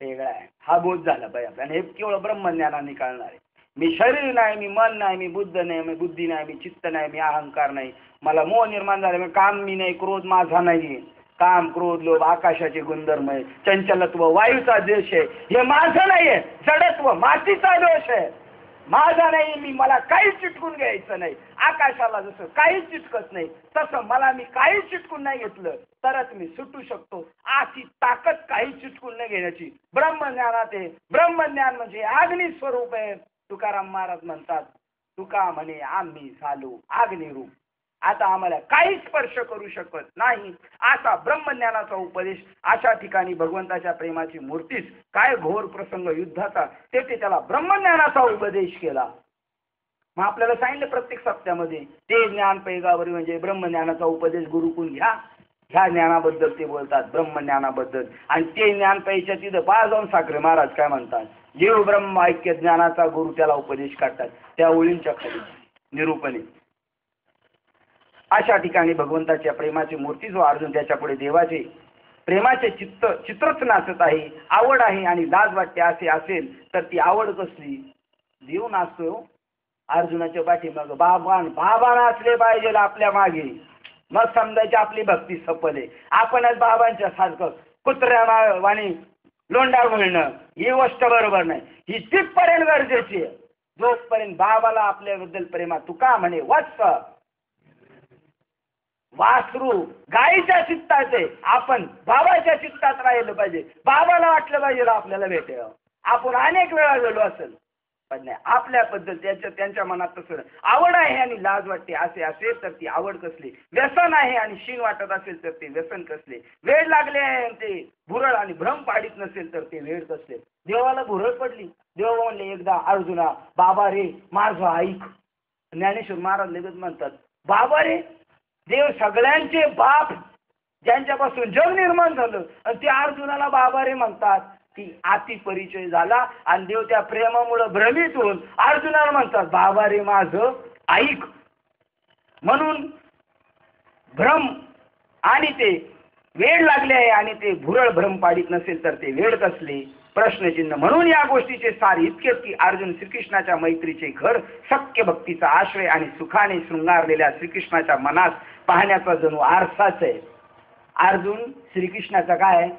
वेगळा आहे. हा बोध झाला पाहिजे आपल्याला. हे केवळ ब्रह्मज्ञानाने कळणार आहे. मी शरीर नाही, मी मन नाही, मी बुद्ध नाही, मी बुद्धी नाही, मी चित्त नाही, मी अहंकार नाही, मला मोह निर्माण झाला, मी काम मी नाही, क्रोध माझा नाही, काम क्रोध लोभ आकाशाचे गुणधर्म आहे, चंचलत्व वायूचा देश आहे, हे माझं नाहीये, जडत्व मातीचा दोष आहे, माझा नाही, मी मला काही चिटकून घ्यायचं नाही. आकाशाला जसं काही चिटकत नाही तसं मला मी काही चिटकून नाही घेतलं तरच मी सुटू शकतो. अशी ताकद काही चिटकून नाही घेण्याची ब्रह्मज्ञानात आहे. ब्रह्मज्ञान म्हणजे अग्नी स्वरूप आहे. तुकाराम महाराज म्हणतात, तुका म्हणे आम्ही झालो अग्निरूप, आता आम्हाला काही स्पर्श करू शकत नाही. असा ब्रह्मज्ञानाचा उपदेश अशा ठिकाणी भगवंताच्या प्रेमाची मूर्तीच काय घोर प्रसंग युद्धाचा, तेथे त्याला ब्रह्मज्ञानाचा उपदेश केला. मग आपल्याला सांगितलं प्रत्येक सप्त्यामध्ये ते ज्ञान पैगावरी म्हणजे ब्रह्मज्ञानाचा उपदेश गुरुकुल घ्या. ह्या ज्ञानाबद्दल ते बोलतात, ब्रह्मज्ञानाबद्दल. आणि ते ज्ञान पैच्या तिथं पाय जाऊन साखरे महाराज काय म्हणतात, जीव ब्रह्म ऐक्य ज्ञानाचा गुरु त्याला उपदेश करतात त्या ओळींच्या खाली निरूपणे. अशा ठिकाणी भगवंताच्या प्रेमाची मूर्ती जो अर्जुन त्याच्या पुढे देवाचे प्रेमाचे चित्रच नाचत आहे, आवड आहे आणि लाज वाटते असे असेल तर ती आवड कसली? देव नाचतोय अर्जुनाच्या पाठीमाग, बाबा नाचले पाहिजे आपल्या मागे, मग समजायची आपली भक्ती सफल आहे. आपणच बाबांच्या सारखं कुत्र्या वाणी लोंढा म्हणणं ही गोष्ट बरोबर नाही. ही तिथपर्यंत गरजेची आहे जोपर्यंत बाबाला आपल्याबद्दल प्रेमा. तुका म्हणे वत्स वासरू गाईच्या चित्तात आहे, आपण बाबाच्या चित्तात राहिलं पाहिजे. बाबाला वाटलं पाहिजे आपल्याला भेटेल. आपण अनेक वेळा गेलो असेल, पण नाही आपल्याबद्दल त्यांच्या मनात तसं आवड आहे आणि लाज वाटते असे असेल तर ती आवड कसली? व्यसन आहे आणि शीण वाटत असेल तर ते व्यसन कसले? वेळ लागले आहे आणि ते भुरळ आणि भ्रम पाडित नसेल तर ते वेळ कसले? देवाला भुरळ पडली. देव म्हणले एकदा अर्जुना, बाबा रे माझं ऐक. ज्ञानेश्वर महाराज लगेच म्हणतात, बाबा रे, देव सगळ्यांचे बाप ज्यांच्यापासून जग निर्माण झालं आणि ते अर्जुनाला बाबा रे म्हणतात. ती अति परिचय झाला आणि देव त्या प्रेमामुळे भ्रमित होऊन अर्जुनाला म्हणतात, बाबा रे माझं ऐक. म्हणून भ्रम आणि ते वेळ लागले आहे आणि ते भुरळ भ्रम पाडित नसेल तर ते वेळ कसले? प्रश्नचिन्ह. म्हणून या गोष्टीचे सार इतकेच की अर्जुन श्रीकृष्णाच्या मैत्रीचे घर, सख्य भक्तीचा आश्रय आणि सुखाने शृंगारलेल्या श्रीकृष्णाच्या मनात पाहण्याचा जणू आरसाच आहे. अर्जुन श्रीकृष्णाचा काय आहे?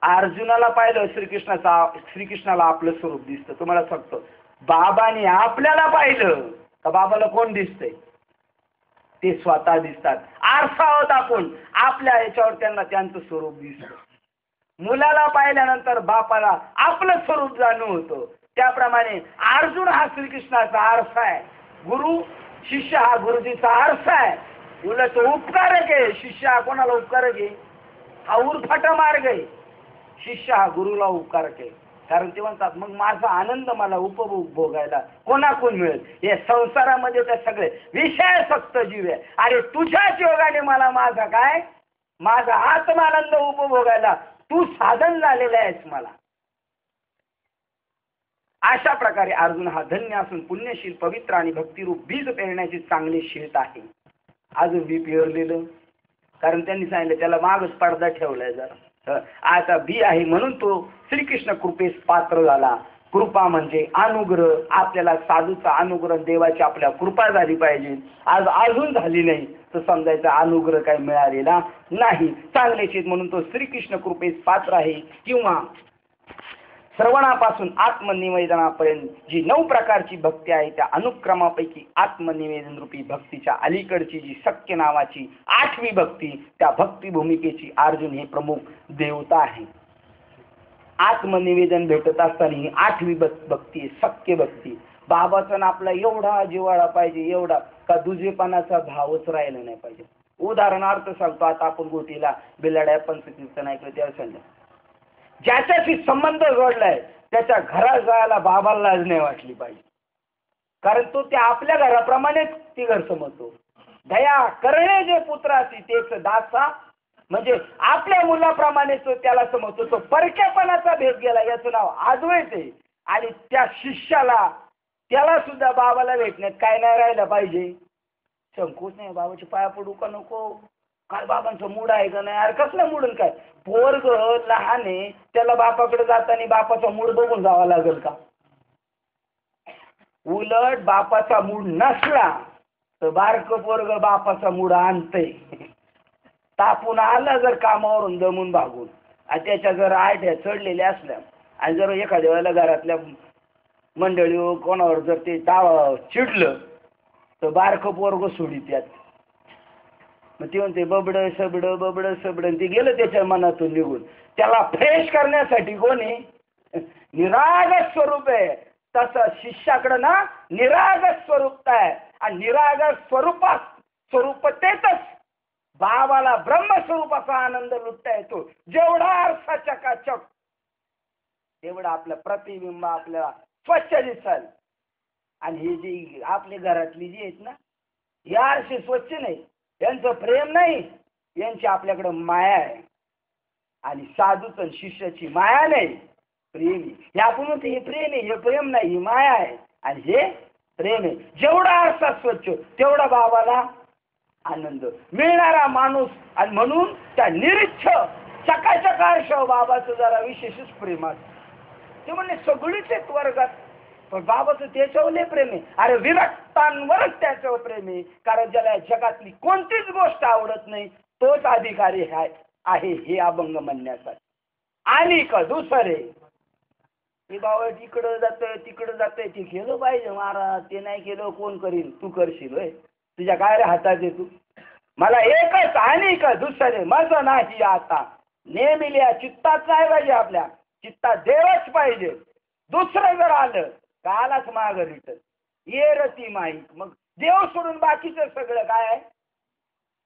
अर्जुनाला पाहिलं श्रीकृष्णाला आपलं स्वरूप दिसतं. तुम्हाला सांगतो, बाबाने आपल्याला पाहिलं का बाबाला कोण दिसतंय? ते स्वतः दिसतात. आरसा आहोत आपण, आपल्या याच्यावर त्यांना त्यांचं स्वरूप दिसतं. मुलाला पाहिल्यानंतर बापाला आपलं स्वरूप जाणून होतं. त्याप्रमाणे अर्जुन हा श्रीकृष्णाचा आरसा आहे. गुरु शिष्य हा गुरुजीचा आरसा आहे. उलट उपकारक आहे. शिष्य हा कोणाला उपकारक आहे? हा उरफाटा मार्ग आहे. शिष्य हा गुरुला उपकारक आहे. कारण ते म्हणतात, मग माझा आनंद मला उपभोग भोगायला कोणाकून मिळेल? या संसारामध्ये त्या सगळे विषयासक्त जीव आहे. अरे तुझ्याच योगाने मला माझा काय, माझा आत्मानंद उपभोगायला तू साधन झालेला आहेस मला. अशा प्रकारे अर्जुन हा धन्य असून पुण्यशील पवित्र आणि भक्तिरूप बीज पेरण्याचे चांगले शेत आहे. अजून बी पेरलेलं, कारण त्यांनी सांगितलं त्याला मागच पडदा ठेवलाय जरा. आता बी आहे म्हणून तो श्रीकृष्ण कृपेस पात्र झाला. कृपा म्हणजे अनुग्रह. आपल्याला साधूचा अनुग्रह, देवाची आपल्या कृपा झाली पाहिजे. आज अजून झाली नाही तर समजायचा अनुग्रह काही मिळालेला नाही. चांगले चित म्हणून तो श्रीकृष्ण कृपेस पात्र आहे. किंवा श्रवणापासून आत्मनिवेदनापर्यंत जी 9 प्रकारची भक्ती आहे त्या अनुक्रमापैकी आत्मनिवेदन रूपी भक्तीच्या अलीकडची जी सख्य नावाची 8वी भक्ती, त्या भक्ती भूमिकेची अर्जुन हे प्रमुख देवता आहे. आत्मनिवेदन भेटत असताना ही 8वी भक्ती सख्य भक्ती. बाबाचा आपला एवढा जिव्हाळा पाहिजे, एवढा का दुजेपणाचा भावच राहिला नाही पाहिजे. उदाहरणार्थ सांगतो, आता आपण गोटीला बिलाड्या पंचकीर्तन ऐकलं त्या सांगा, ज्याच्याशी संबंध जोडलाय त्याच्या घरात जायला बाबाला लाज नाही वाटली पाहिजे. कारण तो त्या आपल्या घराप्रमाणेच ती घर समजतो. दया करणे जे पुत्राची तेच दासा, म्हणजे आपल्या मुलाप्रमाणेच तो त्याला समजतो. तो परक्यापणाचा भेद गेला, याचं नाव अद्वैत आहे. आणि त्या शिष्याला त्याला सुद्धा बाबाला भेटण्यात काय नाही राहिलं पाहिजे, संकोच नाही. बाबाचे पाया पडू का नको, काय बाबांचं मूड आहे का नाही, अरे कसलं मूड काय. पोरग लहान आहे, त्याला बापाकडे जाताना बापाचा मूड बघून जावा लागेल का. उलट बापाचा मूड नसला तर बारक पोरग बापाचा मूड आणतंय. तापून आला जर कामावरून दमून भागून, आणि त्याच्या जर आयट्या चढलेल्या असल्या, आणि जर एखाद्या वेळेला घरातल्या मंडळी कोणावर जर ते चिडलं तर बारकं पोरग सोडी त्यात. मग ते म्हणते बबड सबड, ते गेलं त्याच्या मनातून निघून. त्याला फ्रेश करण्यासाठी कोणी निरागस स्वरूप आहे. तसं शिष्याकडं ना निरागस स्वरूप आहे. आणि निरागस स्वरूपतेतच बाबाला ब्रह्मस्वरूपाचा आनंद लुटता येतो. जेवढा आरसा चकाचक तेवढा आपलं प्रतिबिंब आपल्याला स्वच्छ दिसल. आणि ही जी आपल्या घरातली जी आहेत ना, ही आरसे स्वच्छ नाही, यांचं प्रेम नाही, यांची आपल्याकडं माया आहे. आणि साधूच शिष्याची माया नाही, प्रेम. हे आपण म्हणतो हे प्रेम आहे, हे प्रेम नाही, ही माया आहे. आणि हे प्रेम आहे. जेवढा आरसा स्वच्छ तेवढा बाबाला आनंद मिळणारा माणूस. आणि म्हणून त्या निरीच्छ चकाचक आरश बाबाचं जरा विशेषच प्रेम असतं. ते म्हणले सगळीच एक वर्गात, पण बाबाचं त्याच्यावर लय प्रेम आहे. अरे विरक्तांवरच त्याच्यावर प्रेम आहे. कारण ज्याला जगातली कोणतीच गोष्ट आवडत नाही तोच अधिकारी आहे हे अभंग म्हणण्यासाठी. आणि का दुसरे हे बाबा इकडं जातंय तिकडं जातंय, ते केलं पाहिजे महाराज, ते नाही केलं कोण करील, तू करशील होय, तुझ्या काय रे हातात आहे तू. मला एकच आणि का दुसरे माझं नाही आता. नेहमी चित्तात नाही पाहिजे, आपल्या चित्तात देवच पाहिजे. दुसरं जर आलं कालाच माग रिटल ये रती माईक. मग देव सोडून बाकीचं सगळं काय आहे,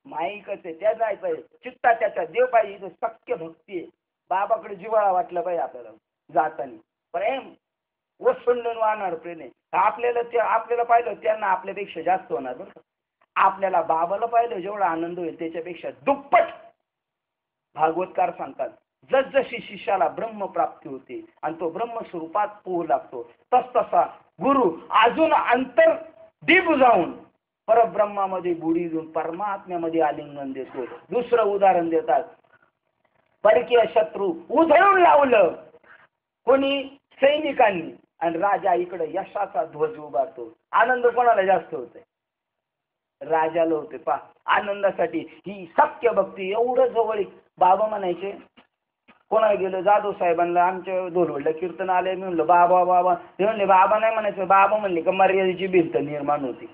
माईकच आहे. त्या जायचं चित्ता त्याच्या देव पाहिजे. इथं सख्य भक्ती आहे. बाबाकडे जिव्हाळा वाटलं पाहिजे आपल्याला जाताना. प्रेम ओसंडून वाहणार प्रेम आहे. आपल्याला पाहिलं त्यांना आपल्यापेक्षा जास्त होणार बरं. आपल्याला बाबाला पाहिलं जेवढा आनंद होईल त्याच्यापेक्षा दुप्पट. भागवतकार सांगतात जसजशी शिष्याला ब्रह्मप्राप्ती होते आणि तो ब्रह्मस्वरूपात पोहू लागतो, तसतसा गुरु अजून अंतर डीप जाऊन परब्रह्मामध्ये बुडी देऊन परमात्म्यामध्ये आलिंगन देतो. दुसरं उदाहरण देतात, परकीय शत्रू उधळून लावलं कोणी, सैनिकांनी, आणि राजा इकडे यशाचा ध्वज उभारतो. आनंद कोणाला जास्त होतोय, राजाला होते. आनंदासाठी ही सख्य भक्ती एवढं जवळ. बाबा म्हणायचे, कोणा गेलं जाधव साहेबांना आमच्या धोलवडला कीर्तन आले, मी म्हणलं बाबा बाबा, ते म्हणले बाबा नाही म्हणायचं. बाबा म्हणले का मर्यादेची भिंत निर्माण होती.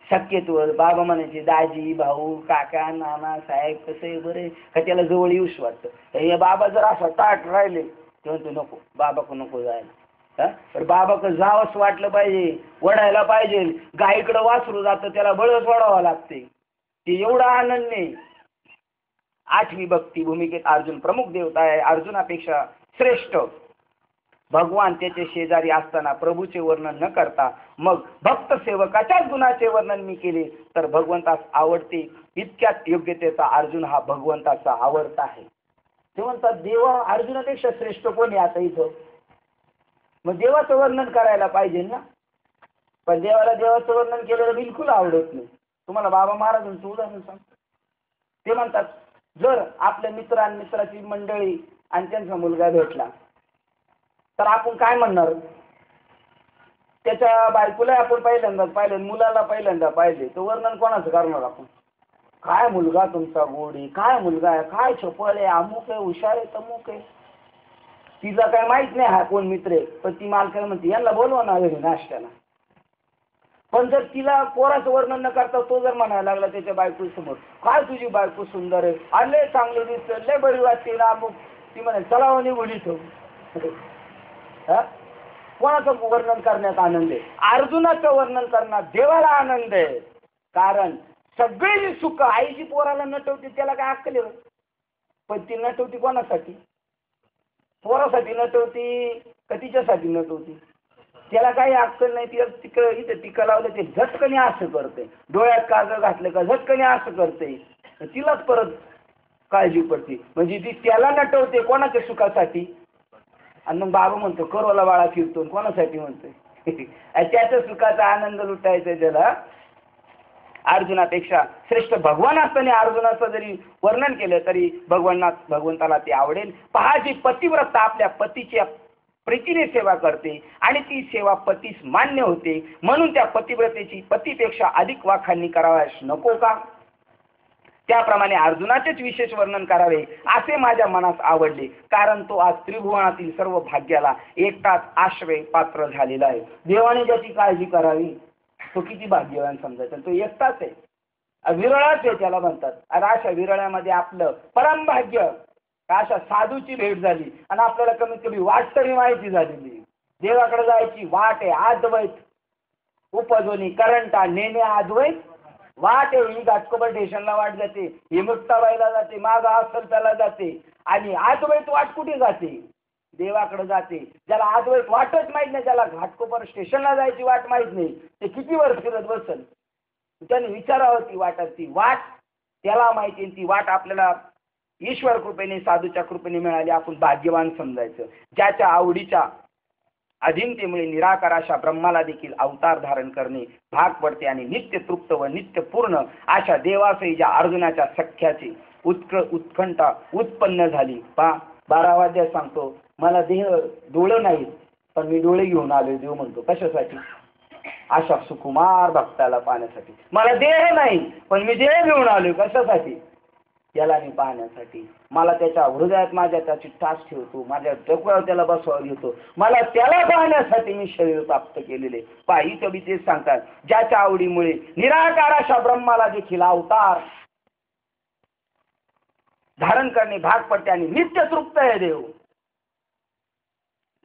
शक्यतो बाबा म्हणायचे दाजी भाऊ काका नाना साहेब कसे बरे का, त्याला जवळ येऊच वाटतं. हे बाबा जर असं ताट राहिले ते म्हणतो नको, बाबाको नको जायला. तर बाबाकडे जावंच वाटलं पाहिजे, वडायला पाहिजे. गायीकडं वासरू जातं त्याला बळच वडावं लागते. ते एवढा आनंद नाही. 8वी भक्ती भूमिकेत अर्जुन प्रमुख देवता आहे. अर्जुनापेक्षा श्रेष्ठ भगवान त्याचे शेजारी असताना प्रभूचे वर्णन न करता मग भक्त सेवकाच्याच गुणाचे वर्णन मी केले तर भगवंतास आवडते. इतक्यात योग्यतेचा अर्जुन हा भगवंताचा आवडता आहे. ते म्हणतात देवा अर्जुनापेक्षा श्रेष्ठ कोणी आता इथं, मग देवाचं वर्णन करायला पाहिजे ना. पण देवाला देवाचं वर्णन केलेलं बिलकुल आवडत नाही. तुम्हाला बाबा महाराजांचं उदाहरण सांगतो. ते म्हणतात जर आपल्या मित्राची मंडळी आणि त्यांचा मुलगा भेटला तर आपण काय म्हणणार, त्याच्या बायकोला आपण पहिल्यांदाच पाहिलं, मुलाला पहिल्यांदा पाहिले, तर वर्णन कोणाचं करणार आपण? काय मुलगा तुमचा गोडी, काय मुलगा आहे, काय चपळ आहे, अमुक आहे, हुशार आहे, तमुक आहे. तिचा काय माहित नाही हा कोण मित्र आहे, पण ती मालकाला म्हणते यांना बोलवा ना घरी नाश्त्याला. पण जर तिला पोराचं वर्णन न करता तो जर म्हणायला लागला त्याच्या बायको समोर, काय तुझी बायको सुंदर आहे, आले चांगलं दिसतं, लय बरी वाटते ना अमुक, ती म्हणाल चला हो निघून इथं. कोणाचं वर्णन करण्यात आनंद आहे? अर्जुनाचं वर्णन करण्यात देवाला आनंद आहे. कारण सगळे जी सुख आई जी पोराला नटवते त्याला काय अक्कल आहे? पण ती नटवती कोणासाठी? पोरासाठी नटवती का तिच्यासाठी नटवती? त्याला काही अक्कल नाही. तिला इथे टिकं लावलं ते झटकने असं करते, डोळ्यात काजळ घातलं का झटकने असं करते, तिलाच परत काळजी पडते. म्हणजे ती त्याला नटवते कोणाच्या सुखासाठी? आणि मग बाबा म्हणतो करोला बाळा फिरतो, कोणासाठी म्हणतोय? त्याच्या सुखाचा आनंद लुटायचा त्याला. अर्जुनापेक्षा श्रेष्ठ भगवान असताना अर्जुनाचं जरी वर्णन केलं तरी भगवंताला ते आवडेल. पहा, जी पतिव्रता आपल्या पतीच्या प्रीतीने सेवा करते आणि ती सेवा पतीस मान्य होते, म्हणून त्या पतिव्रतेची पतीपेक्षा अधिक वाखाणणी कराव्यास नको का? त्याप्रमाणे अर्जुनाचेच विशेष वर्णन करावे असे माझ्या मनास आवडले, कारण तो आज त्रिभुवनातील सर्व भाग्याला एकटाच आश्रय पात्र झालेला आहे. देवाने ज्याची काळजी करावी तो किती भाग्यवान समजायचा. तो एकटाच आहे, विरळाच आहे त्याला म्हणतात. आणि अशा विरळ्यामध्ये आपलं परम भाग्य, अशा साधूची भेट झाली आणि आपल्याला कमीत कमी वाट तरी माहिती झालेली. देवाकडे जायची वाट आहे अद्वैत, उपजोनी करंटा नेणे अद्वैत वाट आहे. ही घाटकोपर स्टेशनला वाट जाते, ही मुक्ताबाईला जाते, माग असल त्याला जाते. आणि अद्वैत वाट कुठे जाते? देवाकडे जाते. ज्याला अद्वैत वाटच माहित नाही, ज्याला घाटकोपर स्टेशनला जायची वाट माहित नाही, ते किती वर फिरत बसल? त्याने विचारावं ती वाटाची वाट त्याला माहिती. ती वाट आपल्याला ईश्वर कृपेने साधूच्या कृपेने मिळाली, आपण भाग्यवान समजायचं. ज्याच्या आवडीच्या अधीनतेमुळे निराकार अशा ब्रह्माला देखील अवतार धारण करणे भाग पडते आणि नित्य तृप्त व नित्य पूर्ण अशा देवासही ज्या अर्जुनाच्या सख्याची उत्कंठा उत्पन्न झाली. 12 अध्याय सांगतो, मला देह डोळं नाहीत पण मी डोळे घेऊन आलोय. देव म्हणतो कशासाठी? अशा सुकुमार भक्ताला पाहण्यासाठी. मला देह नाही पण मी देह घेऊन आलोय कशासाठी? त्याला मी पाहण्यासाठी. मला त्याच्या हृदयात माझ्या त्याची टाच ठेवतो, माझ्या डोक्यावर त्याला बसवा घेतो, मला त्याला पाहण्यासाठी मी शरीर प्राप्त केलेले. पायी कवी तेच सांगतात, ज्याच्या आवडीमुळे निराकार अशा ब्रह्माला देखील अवतार धारण करणे भाग पडते आणि नित्य तृप्त आहे देव.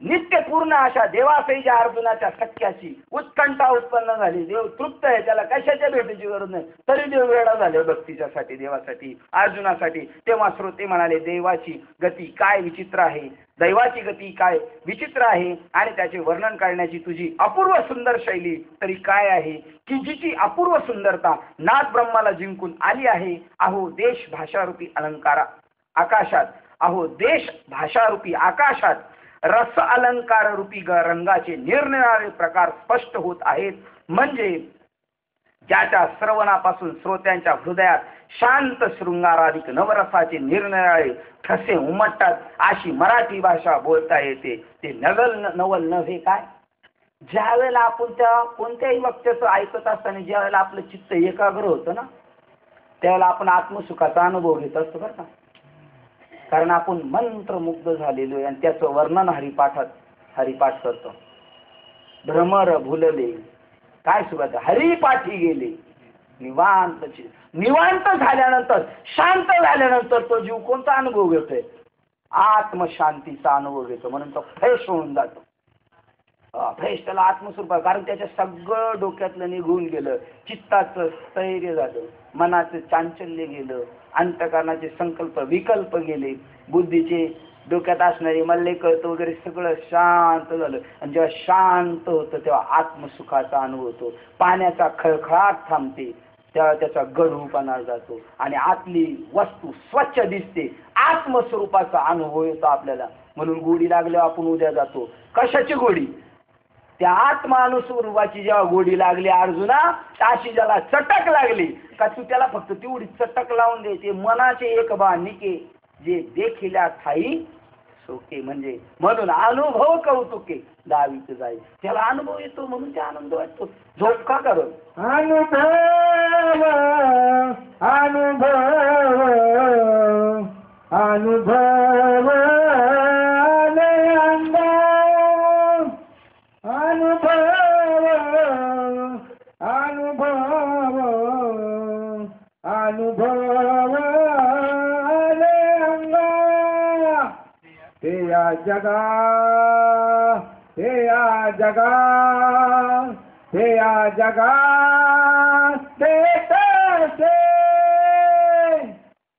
नित्य पूर्ण अशा देवासही ज्या अर्जुनाच्या सख्याची उत्कंठा उत्पन्न झाली. देव तृप्त आहे, त्याला कशाच्या भेटीची गरज नाही, तरी देव वेडा झाले भक्तीच्यासाठी, देवासाठी, अर्जुनासाठी. तेव्हा श्रोते म्हणाले, देवाची गती काय विचित्र आहे, दैवाची गती काय विचित्र आहे, आणि त्याचे वर्णन करण्याची तुझी अपूर्व सुंदर शैली तरी काय आहे, की जिची अपूर्व सुंदरता नाथ ब्रह्माला जिंकून आली आहे. अहो देश भाषारूपी अलंकारा आकाशात, अहो देश भाषारूपी आकाशात रस अलंकार रूपी रंगाचे निरनिराळे प्रकार स्पष्ट होत आहेत. म्हणजे ज्याच्या श्रवणापासून श्रोत्यांच्या हृदयात शांत शृंगाराधिक नवरसाचे निरनिराळे ठसे उमटतात, अशी मराठी भाषा बोलता येते. ते नवल नव्हे काय? ज्या वेळेला आपण त्या कोणत्याही वक्त्याचं ऐकत असताना ज्या वेळेला आपलं चित्त एकाग्र होतं ना, त्यावेळेला आपण आत्मसुखाचा अनुभव घेत असतो बरं का. कारण आपण मंत्रमुग्ध झालेलो आहे आणि त्याचं वर्णन हरिपाठ करतो. भ्रमर भुलले काय सुगत हरिपाठी गेले. निवांत झाल्यानंतर, शांत झाल्यानंतर तो जीव कोणता अनुभव घेतोय? आत्मशांतीचा अनुभव घेतो. म्हणून तो फ्रेश होऊन जातो. फ्रेश त्याला आत्मस्वरूप, कारण त्याच्या सगळं डोक्यातलं निघून गेलं, चित्ताचं स्थैर्य झालं, मनाचं चांचल्य गेलं, अंतःकरणाचे संकल्प विकल्प गेले, बुद्धीचे डोक्यात असणारे मल्ले कळत वगैरे सगळं शांत झालं. आणि जेव्हा शांत होतं तेव्हा आत्मसुखाचा अनुभव होतो. पाण्याचा खळखळाट थांबते, तेव्हा त्याचा गढूपणा जातो आणि आतली वस्तू स्वच्छ दिसते. आत्मस्वरूपाचा अनुभव येतो आपल्याला. म्हणून गोडी लागल्यावर आपण उद्या जातो. कशाची गोडी? त्या आत्मानुस्वरूपाची जेव्हा गोडी लागली अर्जुना, अशी ज्याला चटक लागली का तू त्याला फक्त तेवढी चटक लावून द्यायची. मनाचे एक बानिके जे देखिल्या ठाई शोके म्हणजे म्हणून अनुभव कौतुके गावीत जाई. त्याला अनुभव येतो म्हणून ते आनंद वाटतो. झोप का करून अनुभव अनुभव अनुभव आले अंगा अनुभव अनुभव अनुभव आले अंगा. ते या जगा ते या जगा ते या जगा देतासे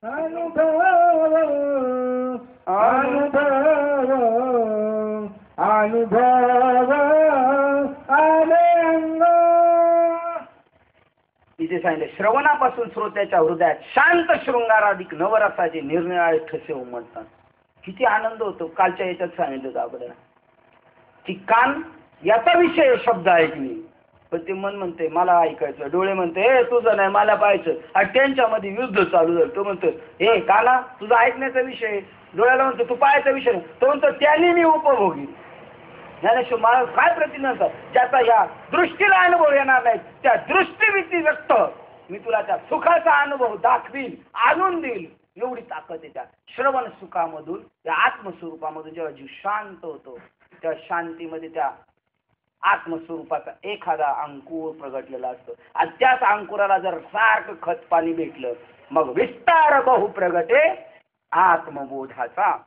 अनुभव अनुभव अनुभव आले अंगा. इथे सांगितले श्रवणापासून श्रोत्याच्या हृदयात शांत शृंगाराधिक नवरसाचे निरनिराळे ठसे उमटतात. किती आनंद होतो. कालच्या याच्यात सांगितलं होतं आपल्याला की कान याचा विषय शब्द ऐकणे, पण ते मन म्हणते मला ऐकायचं, डोळे म्हणते हे तुझं नाही मला पाहायचं, आणि त्यांच्यामध्ये युद्ध चालू झालं. तो म्हणतो हे काना तुझा ऐकण्याचा विषय, डोळ्याला म्हणतो तू पाहायचा विषय, तो म्हणतो त्यांनी मी उपभोगी. ज्ञानेश्वर महाराज काय प्रतिनंतर ज्याचा या दृष्टीला अनुभव येणार नाही त्या दृष्टी व्यक्त मी तुला त्या सुखाचा अनुभव दाखवील, आणून देईल. एवढी ताकद आहे त्या श्रवण सुखामधून, त्या आत्मस्वरूपामधून. जेव्हा जीव शांत होतो त्या शांतीमध्ये त्या आत्मस्वरूपाचा एखादा अंकुर प्रगटलेला असतो, आणि त्याच अंकुराला जर सारखं खत पाणी भेटलं मग विस्तार बहु प्रगटे आत्मबोधाचा.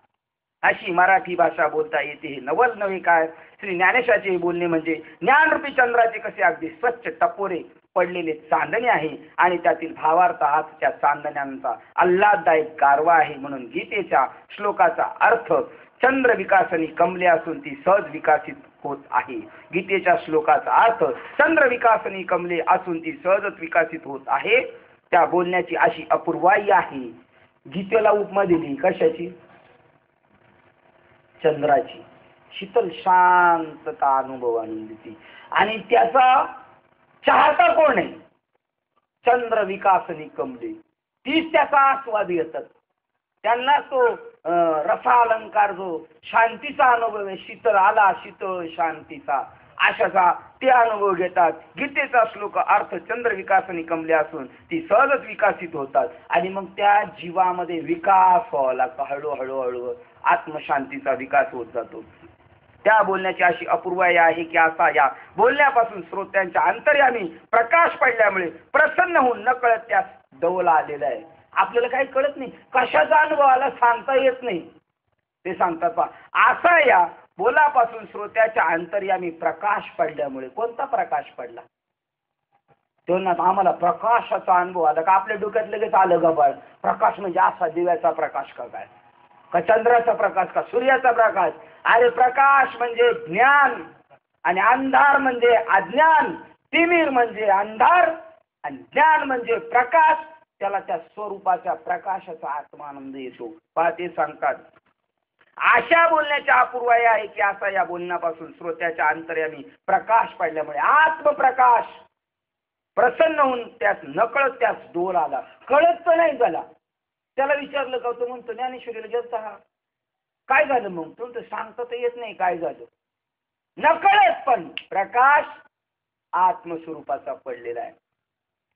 अशी मराठी भाषा बोलता येते. हे नवल नव्हे काय. श्री ज्ञानेशाचे बोलणे म्हणजे ज्ञानरूपी चंद्राचे कसे अगदी स्वच्छ टपोरे पडलेले चांदणे आहे, आणि त्यातील भावार्थ हाच त्या चांदण्यांचा आल्हाददायक गारवा आहे. म्हणून गीतेच्या श्लोकाचा अर्थ चंद्र विकासनी कमले असून ती सहज विकासित होत आहे. गीतेच्या श्लोकाचा अर्थ चंद्र विकासनी कमले असून ती सहजच विकासित होत आहे. त्या बोलण्याची अशी अपूर्वाई आहे. गीतेला उपमा दिली कशाची? चंद्राची. शीतल शांतता अनुभव आणून देते, आणि त्याचा चाहता कोण आहे? चंद्र विकासनी कमले, तीच त्याचा आस्वाद घेतात. त्यांना तो रसालंकार जो शांतीचा अनुभव आहे, शीतल आला शीतळ शांतीचा, अशाचा ते अनुभव घेतात. गीतेचा श्लोक अर्थ चंद्र विकासनी कमले असून ती सहजच विकासित होतात, आणि मग त्या जीवामध्ये विकास व्हावा लागतो. हळूहळू हळू आत्मशांतीचा विकास होत जातो. त्या बोलण्याची अशी अपूर्वाई आहे की असा या बोलण्यापासून श्रोत्यांच्या अंतर्यामी प्रकाश पडल्यामुळे प्रसन्न होऊन नकळत त्यास डोला आलेला आहे. आपल्याला काही कळत नाही, कशाचा अनुभव आला सांगता येत नाही. ते सांगतात पहा, असा या बोलापासून श्रोत्याच्या अंतर्यामी प्रकाश पडल्यामुळे. कोणता प्रकाश पडला? तेव्हा आम्हाला प्रकाशाचा अनुभव आला का? आपल्या डोक्यात लगेच आलं गबाळ. प्रकाश म्हणजे असा दिव्याचा प्रकाश का काय? का चंद्राचा प्रकाश का सूर्याचा प्रकाश? अरे प्रकाश म्हणजे ज्ञान, आणि अंधार म्हणजे अज्ञान. तिमिर म्हणजे अंधार आणि ज्ञान म्हणजे प्रकाश. त्याला त्या स्वरूपाच्या प्रकाशाचा आत्मानंद येतो. पहा ते सांगतात, अशा बोलण्याच्या अपूर्वाई आहे की असा या बोलण्यापासून श्रोत्याच्या अंतर्यामी प्रकाश पडल्यामुळे आत्मप्रकाश प्रसन्न होऊन त्यास नकळत त्यास डोल आला. कळत तर नाही झाला. त्याला विचारलं का, तो म्हणतो ज्ञानेश्वरीला गेलता हा, काय झालं? मग तो म्हणतो सांगता तर येत नाही काय झालं. नकळत पण प्रकाश आत्मस्वरूपाचा पडलेला आहे.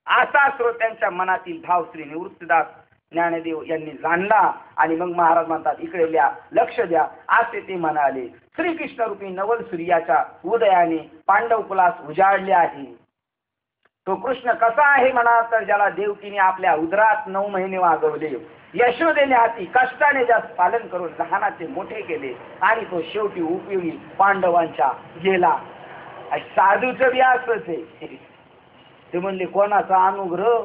असा श्रोत्यांच्या मनातील भाव श्री निवृत्तीदास ज्ञानदेव यांनी जाणला. आणि मग महाराज म्हणतात इकडे लिहा, लक्ष द्या. असे ते म्हणाले, श्रीकृष्ण रूपी नवल सूर्याच्या उदयाने पांडव कुलास उजाडले आहे. तो कृष्ण कसा आहे म्हणा तर ज्याला देवकीने आपल्या उदरात 9 महिने वागवले, यशोदेने हाती कष्टाने जास्त पालन करून लहानाचे मोठे केले, आणि तो शेवटी उपयोगी पांडवांच्या गेला. साधूचं बी असंच आहे. ते म्हणले कोणाचा अनुग्रह,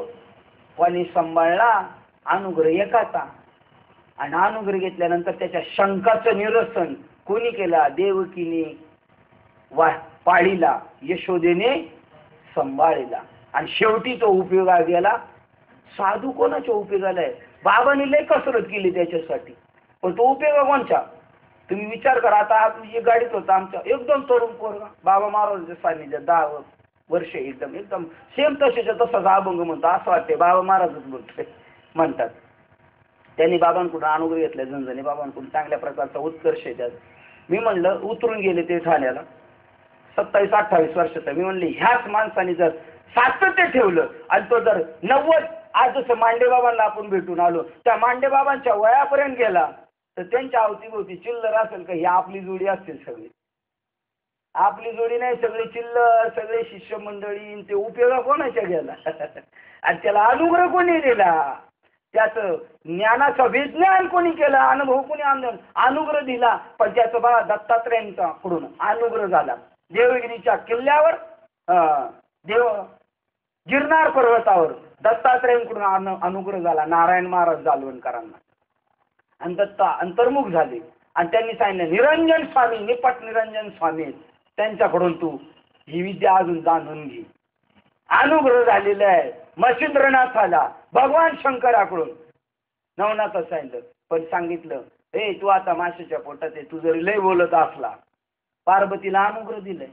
कोणी सांभाळला? अनुग्रह एकाचा. आणि अनुग्रह घेतल्यानंतर त्याच्या शंकाचं निरसन कोणी केला? देवकीने पाळीला, यशोदेने सांभाळीला, आणि शेवटी तो उपयोगाला गेला. साधू कोणाच्या उपयोगाला आहे? बाबांनी लय कसरत केली त्याच्यासाठी, पण तो उपयोग कोणचा? तुम्ही विचार करा. आता जे गाडीत होता आमच्या एकदम तरुण पोरगा, बाबा महाराजांच्या सान्निध्यात 10 वर्ष एकदम सेम तसेच्या तसाच अभंग म्हणतो. असं वाटते बाबा महाराजच बोलतोय म्हणतात. त्यांनी बाबांकडून अनुग्रह घेतले, झणझणी बाबांकडून चांगल्या प्रकारचा उत्कर्ष आहे त्यात. मी म्हणलं उतरून गेले ते ठाण्याला 27-28 वर्षाचा. मी म्हणले ह्याच माणसाने जर सातत्य ठेवलं आणि तो जर 90 आज जसं मांडेबाबांना आपण भेटून आलो त्या मांडेबाबांच्या वयापर्यंत गेला तर त्यांच्या अवतीभोवती चिल्लर असेल का? ही आपली जोडी असतील सगळी. आपली जोडी नाही, सगळी चिल्लर, सगळे शिष्यमंडळी. ते उपयोग कोणाच्या गेला आणि त्याला अनुग्रह कोणी दिला? त्याचं ज्ञानाचं विज्ञान कोणी केलं? अनुभव कोणी अनुग्रह दिला. पण त्याचं बघा दत्तात्रयांच्याकडून अनुग्रह झाला. देवगिरीच्या किल्ल्यावर गिरनार पर्वतावर दत्तात्रयांकडून अनुग्रह झाला नारायण महाराज जालवणकरांना. आणि दत्ता अंतर्मुख झाले आणि त्यांनी सांगितलं निरंजन स्वामी, निपट निरंजन स्वामी, त्यांच्याकडून तू ही विद्या अजून जाणून घे. अनुग्रह झालेला आहे मच्छिंद्रनाथाला भगवान शंकराकडून. नवनाथच सांगितलं, पण सांगितलं ए तू आता माशाच्या पोटात आहे, तू जरी लय बोलत असला. पार्वतीला अनुग्रह दिलाय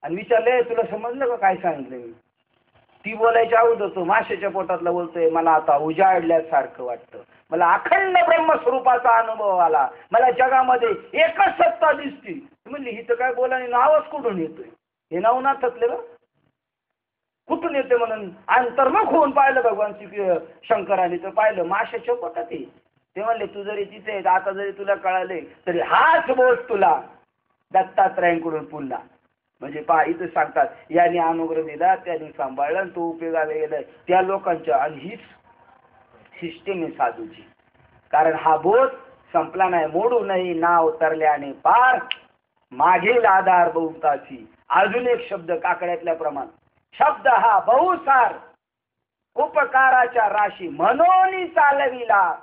आणि विचारले तुला समजलं का काय सांगितलं मी? ती बोलायच्या अगोदर तो माशाच्या पोटातला बोलतोय मला आता उजाडल्यासारखं वाटतं, मला अखंड ब्रह्मस्वरूपाचा अनुभव आला, मला जगामध्ये एकच सत्ता दिसती. म्हणली ही तर काय बोलाने नावच कुठून येतोय? हे नवनाथातले बा कुठून येते म्हणून अंतर्मुख होऊन पाहिलं भगवान शंकराने तर पाहिलं माशाच्या पोटात आहे. ते म्हणले तू जरी तिथे आहे आता जरी तुला कळाले तरी हाच बोध तुला दत्तात्रयांकडून पुन्हा. म्हणजे पहा इथं सांगतात याने अनुग्रह दिला, त्याने सांभाळला आणि तो उपयोगाला गेलाय त्या लोकांच्या. आणि हीच सिस्टीम आहे साधूची. कारण हा बोध संपला नाही, मोडू नाही नाव तरल्याने पार, मागील आधार बहुताची. अजून एक शब्द काकड्यातल्या प्रमाण शब्द हा बहुसार उपकाराच्या राशी म्हणून चालविला.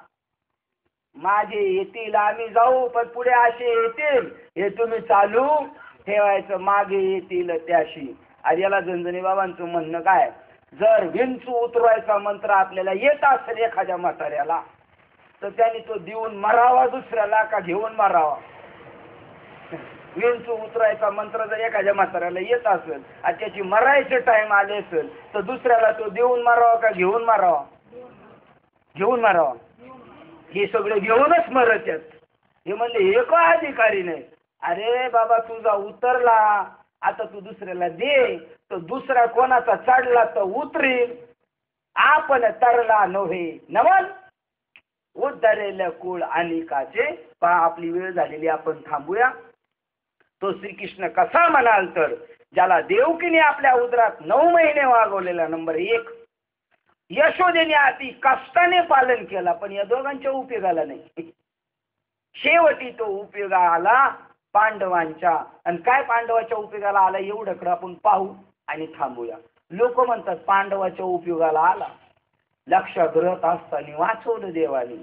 माझे येतील आम्ही जाऊ पण पुढे असे येतील हे तुम्ही चालू ठेवायचं, मागे येतील त्याशी. आणि याला झणझणी बाबांचं म्हणणं काय, जर विंचू उतरवायचा मंत्र आपल्याला येत असेल एखाद्या म्हाताऱ्याला तर त्याने तो देऊन मरावा दुसऱ्याला का घेऊन मरावा? विंचू उतरायचा मंत्र जर एखाद्या म्हाताऱ्याला येत असेल आणि त्याची मरायचे टाइम आले असेल तर दुसऱ्याला तो देऊन मारावा का घेऊन मारावा? घेऊन मारावा. हे सगळे घेऊनच मरत आहेत. हे म्हणले एक अधिकारी नाही. अरे बाबा तुझा उतरला आता तू दुसऱ्याला दे तर दुसरा कोणाचा चढला तर उतरील. आपण तरला नव्हे नवल उद्धरेल कुळ अनिकाचे. पहा आपली वेळ झालेली, आपण थांबूया. तो श्रीकृष्ण कसा म्हणाल तर ज्याला देवकीने आपल्या उदरात 9 महिने वागवलेला. नंबर 1 यशोदेने अति कष्टाने पालन केला पण या दोघांच्या उपयोगाला नाही. शेवटी तो उपयोगाला पांडवांच्या. आणि काय पांडवाच्या उपयोगाला आला एवढं आपण पाहू आणि थांबूया. लोक म्हणतात पांडवाच्या उपयोगाला आला, लक्षात असताना वाचवलं देवाने.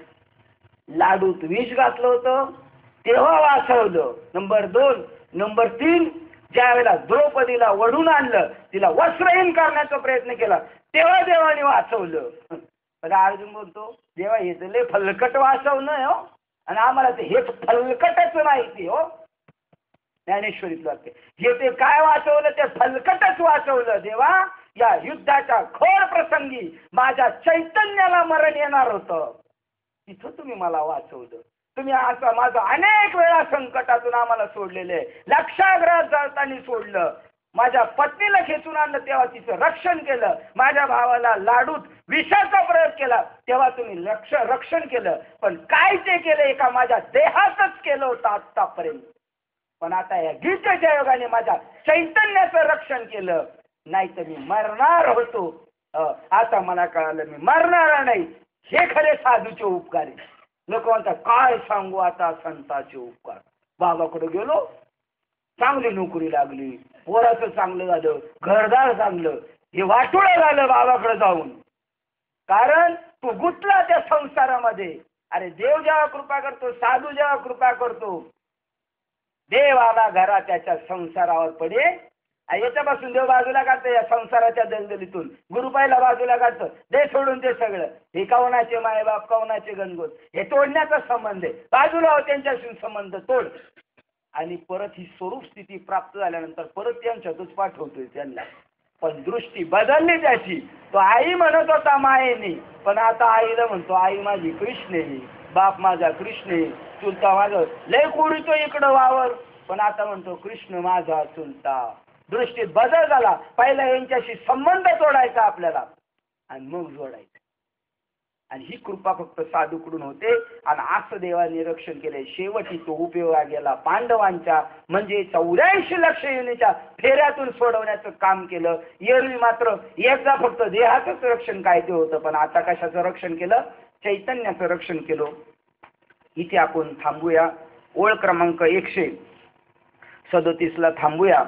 लाडूत विष घातलं होतं तेव्हा वाचवलं. नंबर 2. नंबर 3 ज्या वेळेला द्रौपदीला वडून आणलं तिला वस्त्रहीन करण्याचा प्रयत्न केला तेव्हा देवाने वाचवलं. पण अर्जुन बोलतो देवा हे तर लय फलकट वाचवणं हो आणि आम्हाला ते हेच फलकटच माहिती हो. ज्ञानेश्वरीत वाक्य हे ते काय वाचवलं ते फलकटच वाचवलं देवा. या युद्धाच्या घोर प्रसंगी माझ्या चैतन्याला मरण येणार होतं तिथं तुम्ही मला वाचवलं. तुम्ही असं माझं अनेक वेळा संकटातून आम्हाला सोडलेलं आहे. लक्षाग्रहात जाताना सोडलं. माझ्या पत्नीला खेचून आणलं तेव्हा तिचं रक्षण केलं. माझ्या भावाला लाडूत विषाचा प्रयोग केला तेव्हा तुम्ही रक्षण केलं. पण काय ते केलं एका माझ्या देहातच केलं होतं आतापर्यंत. पण आता या गीतेच्या योगाने माझ्या चैतन्याचं रक्षण केलं. नाही तर मी मरणार होतो. आता मला कळालं मी मरणार नाही. हे खरे साधूचे उपकार आहे. लोक म्हणतात काय सांगू आता संतांचे उपकार. बाबाकडे गेलो चांगली नोकरी लागली, पोराचं चांगलं झालं, घरदार चांगलं, हे वाटोळं झालं बाबाकडे जाऊन. कारण तू गुंतला त्या संसारामध्ये. अरे देव जेव्हा कृपा करतो, साधू जेव्हा कृपा करतो, देव आला घरा त्याच्या संसारावर पडे. याच्यापासून देव बाजूला काढतं या संसाराच्या दलदलीतून. गुरु पहिला बाजूला काढतं दे सोडून ते सगळं. हे कवनाचे मायबाप कवनाचे गणगोत हे तोडण्याचा संबंध आहे. बाजूला त्यांच्याशी संबंध तोड. आणि परत ही स्वरूप स्थिती प्राप्त झाल्यानंतर परत त्यांच्यातच पाठवतोय त्यांना. पण दृष्टी बदलली त्याची. तो आई म्हणत होता मायेने, पण आता आईला म्हणतो आई माझी कृष्ण आहे, बाप माझा कृष्ण आहे, चुलता माझा लय कुडितो इकडं वावर, पण आता म्हणतो कृष्ण माझा चुलता. दृष्टीत बदल झाला. पहिला यांच्याशी संबंध जोडायचा आपल्याला आणि मग जोडायचं. आणि ही कृपा फक्त साधूकडून होते. आणि असं देवाने रक्षण केले. शेवटी तो उपयोगा गेला पांडवांच्या, म्हणजे 84 लक्ष योनीच्या फेऱ्यातून सोडवण्याचं काम केलं. एरवी मात्र याचा फक्त देहाचंच रक्षण काय ते होतं, पण आता कशाचं रक्षण केलं? चैतन्याचं रक्षण केलं. इथे आपण थांबूया. ओळ क्रमांक 137 ला थांबूया.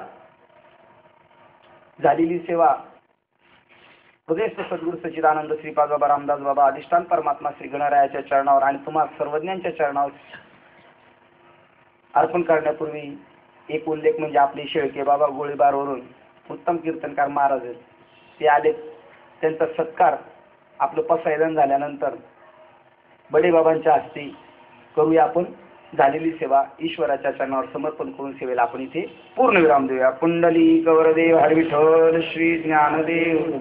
झालेली सेवा हृदयस्थ सद्गुरू सच्चिदानंद श्रीपाद बाबा रामदास बाबा अधिष्ठान परमात्मा श्री गणरायाच्या चरणावर आणि तुम्हा सर्वज्ञांच्या चरणावर अर्पण करण्यापूर्वी एक उल्लेख म्हणजे आपले शेळके बाबा गोळीबारवरून उत्तम कीर्तनकार महाराज आहेत. ते आले. त्यांचा सत्कार आपलं पसायदान झाल्यानंतर बडे बाबांच्या हस्ते करूया आपण. झालेली सेवा ईश्वराच्या चरणावर समर्पण करून सेवेला आपण इथे पूर्णविराम देऊया. पुंडलिक वरदेव हरी विठ्ठल श्री ज्ञानदेव.